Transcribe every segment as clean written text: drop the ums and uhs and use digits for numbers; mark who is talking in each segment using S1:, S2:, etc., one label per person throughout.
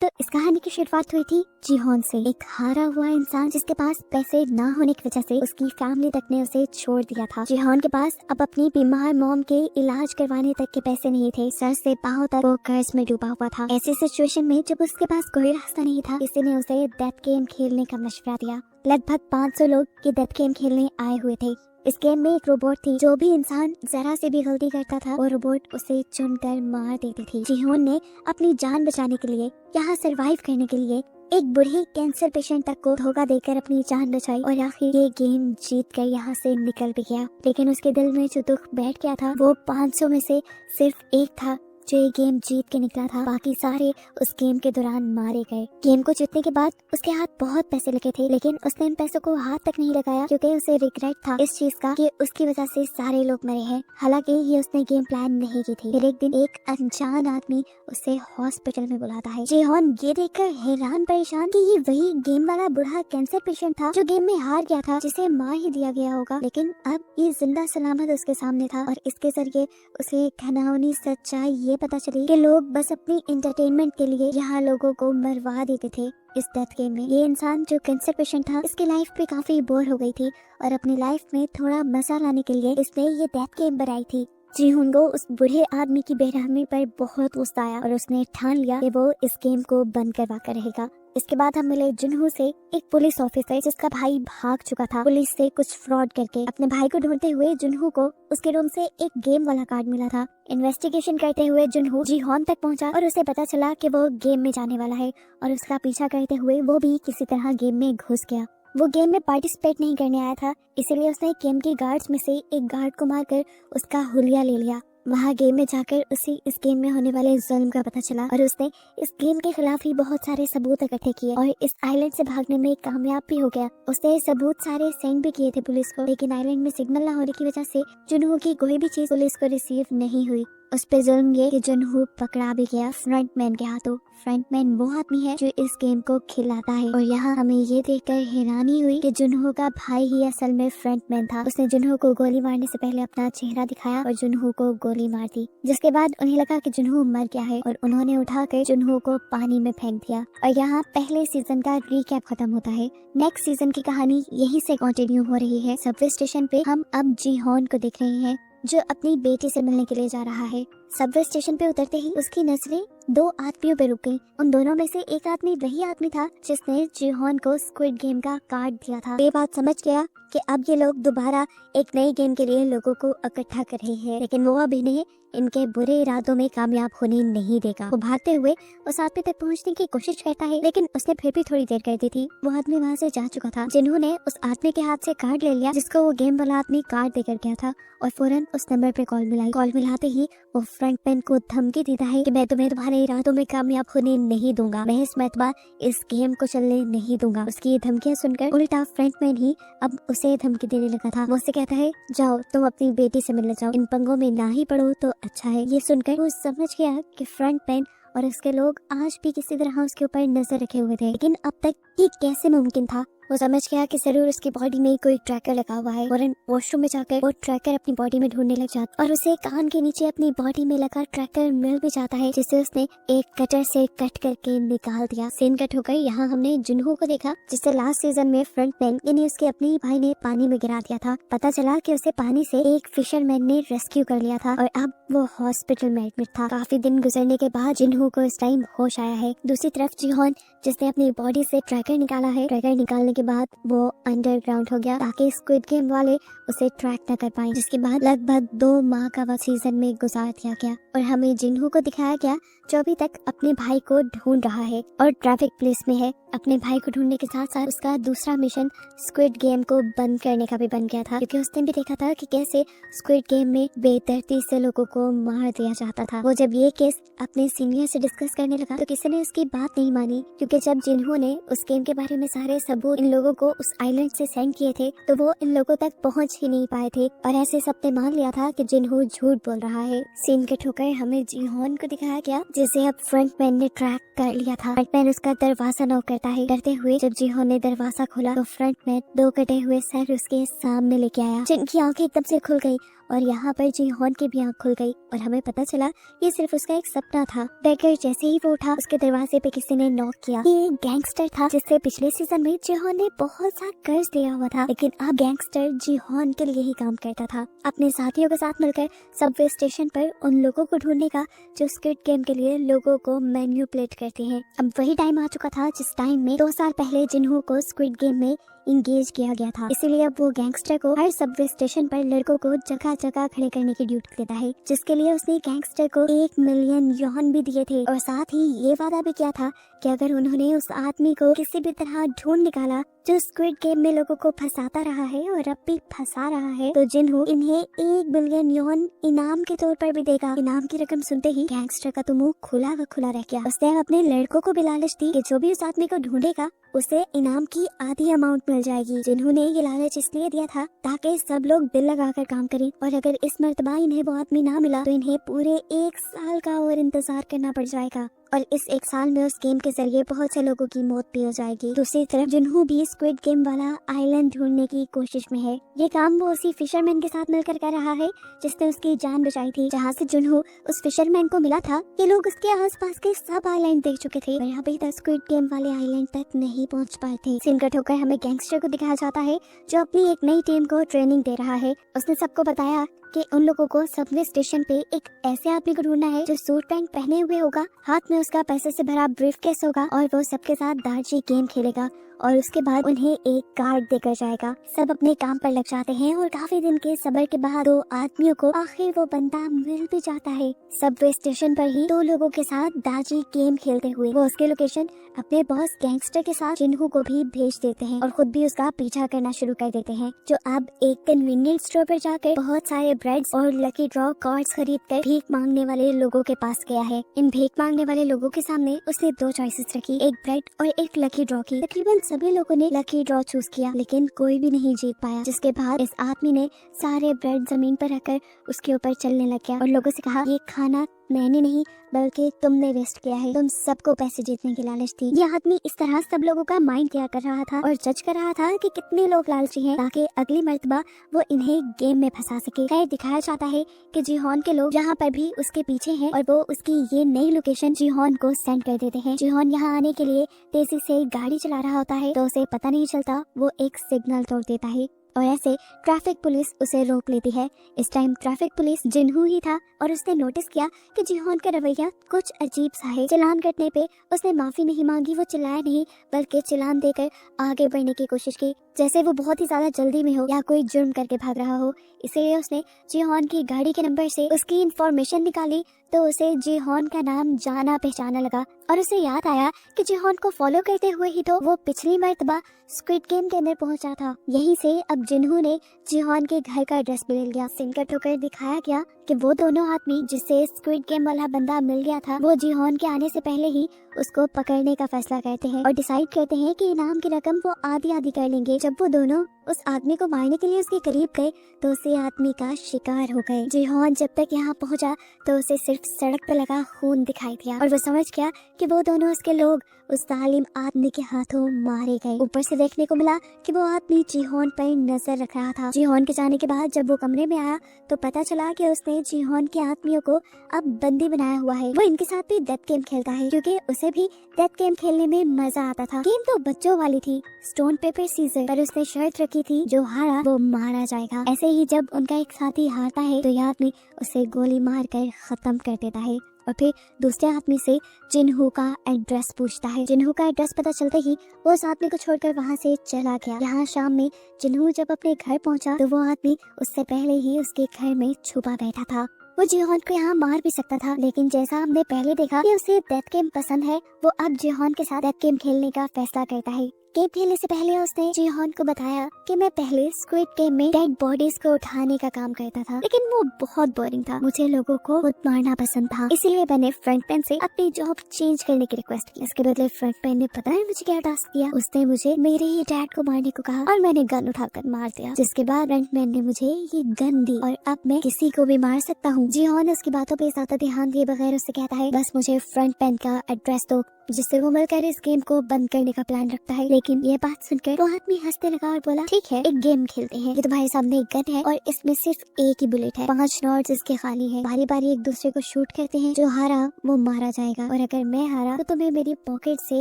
S1: तो इस कहानी की शुरुआत हुई थी जीहोन से, एक हारा हुआ इंसान जिसके पास पैसे ना होने की वजह से उसकी फैमिली तक ने उसे छोड़ दिया था। जीहोन के पास अब अपनी बीमार मॉम के इलाज करवाने तक के पैसे नहीं थे। सर से पांव तक वो कर्ज में डूबा हुआ था। ऐसी सिचुएशन में जब उसके पास कोई रास्ता नहीं था, किसी ने उसे डेथ गेम खेलने का मशवरा दिया। लगभग 500 लोग ये डेथ गेम खेलने आए हुए थे। इस गेम में एक रोबोट थी, जो भी इंसान जरा से भी गलती करता था वो रोबोट उसे चुनकर मार देती थी। जीहोन ने अपनी जान बचाने के लिए, यहाँ सरवाइव करने के लिए एक बूढ़े कैंसर पेशेंट तक को धोखा देकर अपनी जान बचाई और आखिर ये गेम जीत कर यहाँ से निकल भी गया। लेकिन उसके दिल में जो दुख बैठ गया था वो 500 में से सिर्फ एक था जो ये गेम जीत के निकला था। बाकी सारे उस गेम के दौरान मारे गए। गेम को जीतने के बाद उसके हाथ बहुत पैसे लगे थे, लेकिन उसने इन पैसों को हाथ तक नहीं लगाया क्योंकि उसे रिग्रेट था इस चीज का कि उसकी वजह से सारे लोग मरे हैं। हालांकि ये उसने गेम प्लान नहीं की थी। फिर एक दिन एक अनजान आदमी उसे हॉस्पिटल में बुलाता है। जीहोन ये देखकर हैरान परेशान कि ये वही गेम वाला बूढ़ा कैंसर पेशेंट था जो गेम में हार गया था, जिसे मार ही दिया गया होगा। लेकिन अब ये जिंदा सलामत उसके सामने था और इसके जरिए उसे घिनौनी सच्चाई ये पता चली कि लोग बस अपनी एंटरटेनमेंट के लिए यहाँ लोगों को मरवा देते थे इस डेथ गेम में। ये इंसान जो कैंसर पेशेंट था, इसकी लाइफ भी काफी बोर हो गई थी और अपनी लाइफ में थोड़ा मजा लाने के लिए इसने ये डेथ गेम बनाई थी। जीहोन को उस बूढ़े आदमी की बेरहमी पर बहुत गुस्सा आया और उसने ठान लिया कि वो इस गेम को बंद करवा कर रहेगा। इसके बाद हम मिले जुनहो से, एक पुलिस ऑफिसर जिसका भाई भाग चुका था पुलिस से कुछ फ्रॉड करके। अपने भाई को ढूंढते हुए जुनहो को उसके रूम से एक गेम वाला कार्ड मिला था। इन्वेस्टिगेशन करते हुए जुनहो जीहोन तक पहुंचा और उसे पता चला कि वो गेम में जाने वाला है और उसका पीछा करते हुए वो भी किसी तरह गेम में घुस गया। वो गेम में पार्टिसिपेट नहीं करने आया था, इसीलिए उसने गेम के गार्ड्स में से एक गार्ड को मारकर उसका हुलिया ले लिया। वहाँ गेम में जाकर उसे इस गेम में होने वाले जुल्म का पता चला और उसने इस गेम के खिलाफ ही बहुत सारे सबूत इकट्ठे किए और इस आइलैंड से भागने में कामयाब भी हो गया। उसने सबूत सारे सेंड भी किए थे पुलिस को, लेकिन आइलैंड में सिग्नल ना होने की वजह से जुनहो की कोई भी चीज पुलिस को रिसीव नहीं हुई। उस पे जुल्म ये कि जुनहो पकड़ा भी गया फ्रंटमैन के हाथों। फ्रंटमैन वो आदमी है जो इस गेम को खिलाता है और यहाँ हमें ये देखकर हैरानी हुई कि जुनहो का भाई ही असल में फ्रंटमैन था। उसने जुनहो को गोली मारने से पहले अपना चेहरा दिखाया और जुनहो को गोली मार दी, जिसके बाद उन्हें लगा कि जुनहो मर गया है और उन्होंने उठाकर जुनहो को पानी में फेंक दिया। और यहाँ पहले सीजन का रिकैप खत्म होता है। नेक्स्ट सीजन की कहानी यहीं से कंटिन्यू हो रही है। सबवे स्टेशन पे हम अब जीहोन को देख रहे हैं जो अपनी बेटी से मिलने के लिए जा रहा है। सबवे स्टेशन पे उतरते ही उसकी नजरें दो आदमियों पे रुक गई। उन दोनों में से एक आदमी वही आदमी था जिसने जीहोन को स्क्विड गेम का कार्ड दिया था। ये बात समझ गया कि अब ये लोग दोबारा एक नई गेम के लिए लोगों को इकट्ठा कर रहे हैं, लेकिन वो अब इन्हें इनके बुरे इरादों में कामयाब होने नहीं देगा। वो भागते हुए उस आदमी तक पहुंचने की कोशिश करता है, लेकिन उसने फिर भी थोड़ी देर कर दी थी। वो आदमी वहाँ से जा चुका था। जिन्होंने उस आदमी के हाथ से कार्ड ले लिया जिसको वो गेम वाला आदमी कार्ड देकर गया था और फौरन उस नंबर पे कॉल मिलाई। कॉल मिलाते ही वो फ्रंटमैन को धमकी देता है कि मैं तुम्हें तुम्हारे इरादों में कामयाब होने नहीं दूंगा, मैं इस मरतबा इस गेम को चलने नहीं दूंगा। उसकी ये धमकियां सुनकर उल्टा फ्रंटमैन ही अब उसे धमकी देने लगा था। वो उससे कहता है जाओ तुम अपनी बेटी से मिलने जाओ, इन पंगों में ना ही पड़ो तो अच्छा है। ये सुनकर वो समझ गया कि फ्रंटमैन और उसके लोग आज भी किसी तरह उसके ऊपर नजर रखे हुए थे, लेकिन अब तक ये कैसे मुमकिन था। वो समझ गया कि जरूर उसकी बॉडी में कोई ट्रैकर लगा हुआ है और वॉशरूम में जाकर वो ट्रैकर अपनी बॉडी में ढूंढने लग जाता और उसे कान के नीचे अपनी बॉडी में लगा ट्रैकर मिल भी जाता है, जिसे उसने एक कटर से कट करके निकाल दिया। सीन कट हो गई। यहाँ हमने जुनहो को देखा जिसे लास्ट सीजन में फ्रंटमैन यानी उसके अपने ही भाई ने पानी में गिरा दिया था। पता चला कि उसे पानी से एक फिशरमैन ने रेस्क्यू कर लिया था और अब वो हॉस्पिटल में एडमिट था। काफी दिन गुजरने के बाद जुनहो को इस टाइम होश आया है। दूसरी तरफ जीहोन जिसने अपनी बॉडी से ट्रैकर निकाला है, ट्रैकर निकालने के बाद वो अंडरग्राउंड हो गया ताकि स्क्विड गेम वाले उसे ट्रैक न कर पाए, जिसके बाद लगभग 2 माह का वक्त सीजन में गुजार दिया गया और हमें जिन्हो को दिखाया गया जो अभी तक अपने भाई को ढूंढ रहा है और ट्रैफिक पुलिस में है। अपने भाई को ढूंढने के साथ साथ उसका दूसरा मिशन स्क्विड गेम को बंद करने का भी बन गया था, क्योंकि उसने भी देखा था कि कैसे स्क्विड गेम में बेदर्दी से लोगों को मार दिया जाता था। वो जब ये केस अपने सीनियर से डिस्कस करने लगा तो किसी ने उसकी बात नहीं मानी, क्योंकि जब जिन्हो ने उस गेम के बारे में सारे सबूत इन लोगों को उस आइलैंड से सेंड किए थे तो वो इन लोगों तक पहुंच ही नहीं पाए थे और ऐसे सबने मान लिया था कि जिन्हो झूठ बोल रहा है। सीन कट होकर हमें जीहोन को दिखाया गया जिसे अब फ्रंटमैन ने ट्रैक कर लिया था। फ्रंटमैन उसका दरवाजा नॉक करता है। डरते हुए जब जीहोन ने दरवाजा खोला तो फ्रंटमैन 2 कटे हुए सर उसके सामने लेके आया, जिनकी आंखें एकदम से खुल गई और यहाँ पर जीहोन की भी आँख खुल गई और हमें पता चला ये सिर्फ उसका एक सपना था। बैकर जैसे ही वो उठा उसके दरवाजे पे किसी ने नॉक किया। ये एक गैंगस्टर था जिससे पिछले सीजन में जीहोन ने बहुत सा कर्ज लिया हुआ था, लेकिन अब गैंगस्टर जीहोन के लिए ही काम करता था। अपने साथियों के साथ मिलकर सबवे स्टेशन पर उन लोगों को ढूंढने का जो स्क्विड गेम के लिए लोगों को मैन्युपुलेट करते हैं। अब वही टाइम आ चुका था जिस टाइम में 2 साल पहले जिन्हों को स्क्विड गेम में इंगेज किया गया था। इसीलिए अब वो गैंगस्टर को हर सबवे स्टेशन पर लड़कों को जगह जगह खड़े करने की ड्यूटी देता है, जिसके लिए उसने गैंगस्टर को 1 मिलियन यौन भी दिए थे और साथ ही ये वादा भी किया था कि अगर उन्होंने उस आदमी को किसी भी तरह ढूंढ निकाला जो स्क्विड गेम में लोगों को फंसाता रहा है और अब भी फंसा रहा है, तो जिन्हों इन्हें 1 बिलियन यौन इनाम के तौर पर भी देगा। इनाम की रकम सुनते ही गैंगस्टर का तो मुंह खुला व खुला रह गया। उसने अपने लड़कों को भी लालच दी कि जो भी उस आदमी को ढूंढेगा उसे इनाम की आधी अमाउंट मिल जाएगी। जिन्होंने ये लालच इसलिए दिया था ताकि सब लोग दिल लगाकर काम करें और अगर इस मर्तबा इन्हें वो आदमी ना मिला तो इन्हें पूरे 1 साल का और इंतजार करना पड़ जाएगा और इस 1 साल में उस गेम के जरिए बहुत से लोगों की मौत भी हो जाएगी। दूसरी तरफ जिन्हों भी स्क्विड गेम वाला आइलैंड ढूंढने की कोशिश में है। ये काम वो उसी फिशरमैन के साथ मिलकर कर रहा है जिसने उसकी जान बचाई थी। जहाँ से जिन्हों उस फिशरमैन को मिला था ये लोग उसके आसपास के सब आइलैंड देख चुके थे और अभी तक स्क्विड गेम वाले आइलैंड तक नहीं पहुँच पाए थे। सीन कट होकर हमें गैंगस्टर को दिखाया जाता है जो अपनी एक नई टीम को ट्रेनिंग दे रहा है। उसने सबको बताया कि उन लोगों को सबवे स्टेशन पे एक ऐसे आदमी को ढूंढना है जो सूट पैंट पहने हुए होगा, हाथ में उसका पैसे से भरा ब्रीफकेस होगा और वो सबके साथ दार्जी गेम खेलेगा और उसके बाद उन्हें एक कार्ड देकर जाएगा। सब अपने काम पर लग जाते हैं और काफी दिन के सब्र के बाद 2 आदमियों को आखिर वो बंदा मिल भी जाता है। सबवे स्टेशन पर ही 2 लोगों के साथ दार्जी गेम खेलते हुए वो उसके लोकेशन अपने बॉस गैंगस्टर के साथ जिन्हों को भी भेज देते हैं और खुद भी उसका पीछा करना शुरू कर देते हैं, जो अब एक कन्वीनियंस स्टोर पर जाकर बहुत सारे ब्रेड्स और लकी ड्रॉ कार्ड्स खरीद कर भीख मांगने वाले लोगों के पास गया है। इन भीख मांगने वाले लोगों के सामने उसने 2 चॉइसेस रखी, एक ब्रेड और एक लकी ड्रॉ की। तकरीबन सभी लोगों ने लकी ड्रॉ चूज किया लेकिन कोई भी नहीं जीत पाया, जिसके बाद इस आदमी ने सारे ब्रेड जमीन पर रखकर उसके ऊपर चलने लग गया और लोगों से कहा ये खाना मैंने नहीं बल्कि तुमने वेस्ट किया है, तुम सबको पैसे जीतने की लालच थी। ये आदमी इस तरह सब लोगों का माइंड किया कर रहा था और जज कर रहा था कि कितने लोग लालची हैं ताकि अगली मर्तबा वो इन्हें गेम में फंसा सके। खैर दिखाया जाता है कि जीहोन के लोग यहाँ पर भी उसके पीछे हैं और वो उसकी ये नई लोकेशन जीहोन को सेंड कर देते हैं। जीहोन यहाँ आने के लिए तेजी से गाड़ी चला रहा होता है तो उसे पता नहीं चलता वो एक सिग्नल तोड़ देता है और ऐसे ट्रैफिक पुलिस उसे रोक लेती है। इस टाइम ट्रैफिक पुलिस जिन्हों ही था और उसने नोटिस किया कि जीहोन का रवैया कुछ अजीब सा है। चालान कटने पे उसने माफी नहीं मांगी, वो चिल्लाया नहीं बल्कि चालान देकर आगे बढ़ने की कोशिश की जैसे वो बहुत ही ज्यादा जल्दी में हो या कोई जुर्म करके भाग रहा हो। इसीलिए उसने जीहोन की गाड़ी के नंबर से उसकी इंफॉर्मेशन निकाली तो उसे जीहोन का नाम जाना पहचाना लगा और उसे याद आया कि जीहोन को फॉलो करते हुए ही तो वो पिछली मर्तबा स्क्विड गेम के अंदर पहुंचा था। यहीं से अब जिन्हों ने जीहोन के घर का एड्रेस भी ले लिया। सिनकट होकर दिखाया गया कि वो दोनों आदमी जिससे स्क्विड गेम वाला बंदा मिल गया था वो जीहोन के आने से पहले ही उसको पकड़ने का फैसला करते हैं और डिसाइड करते हैं कि इनाम की रकम वो आधी आधी कर लेंगे। जब वो दोनों उस आदमी को मारने के लिए उसके करीब गए तो उसे आदमी का शिकार हो गए। जीहोन जब तक यहाँ पहुँचा तो उसे सिर्फ सड़क पर लगा खून दिखाई दिया और वो समझ गया कि वो दोनों उसके लोग उस जालिम आदमी के हाथों मारे गए। ऊपर से देखने को मिला कि वो आदमी जीहोन पर नजर रख रहा था। जीहोन के जाने के बाद जब वो कमरे में आया तो पता चला कि उसने जीहोन के आदमियों को अब बंदी बनाया हुआ है। वो इनके साथ भी डेथ गेम खेलता है क्योंकि उसे भी डेथ गेम खेलने में मजा आता था। गेम तो बच्चों वाली थी, स्टोन पेपर सीजर, पर उसने शर्त रखी थी जो हारा वो मारा जाएगा। ऐसे ही जब उनका एक साथी हारता है तो यह आदमी उसे गोली मार कर खत्म कर देता है और फिर दूसरे आदमी से जिन्हों का एड्रेस पूछता है। जिन्हों का एड्रेस पता चलते ही वो उस आदमी को छोड़कर वहाँ से चला गया। यहाँ शाम में जिन्हों जब अपने घर पहुँचा तो वो आदमी उससे पहले ही उसके घर में छुपा बैठा था। वो जीहोन को यहाँ मार भी सकता था लेकिन जैसा हमने पहले देखा कि उसे डेथ गेम पसंद है, वो अब जीहोन के साथ डेथ गेम खेलने का फैसला करता है। गेम खेलने से पहले उसने जीहोन को बताया कि मैं पहले स्क्विड गेम में डेड बॉडीज को उठाने का काम करता था लेकिन वो बहुत बोरिंग था, मुझे लोगों को खुद मारना पसंद था, इसीलिए मैंने फ्रंटमैन से अपनी जॉब चेंज करने की रिक्वेस्ट की। इसके बदले फ्रंटमैन ने पता है मुझे क्या टास्क दिया, उसने मुझे मेरे ही डैड को मारने को कहा और मैंने गन उठाकर मार दिया, जिसके बाद फ्रंटमैन ने मुझे ये गन दी और अब मैं किसी को भी मार सकता हूँ। जीहोन उसकी बातों पे ज्यादा ध्यान दिए बगैर उससे कहता है बस मुझे फ्रंटमैन का एड्रेस दो जिससे वो मिलकर इस गेम को बंद करने का प्लान रखता है। लेकिन ये बात सुनकर वो आदमी हंसने लगा और बोला, ठीक है, एक गेम खेलते हैं। ये तुम्हारे सामने एक गन है और इसमें सिर्फ एक ही बुलेट है, 5 नॉट्स इसके खाली है। बारी बारी एक दूसरे को शूट करते हैं, जो हारा वो मारा जाएगा और अगर मैं हारा तो तुम्हें मेरी पॉकेट से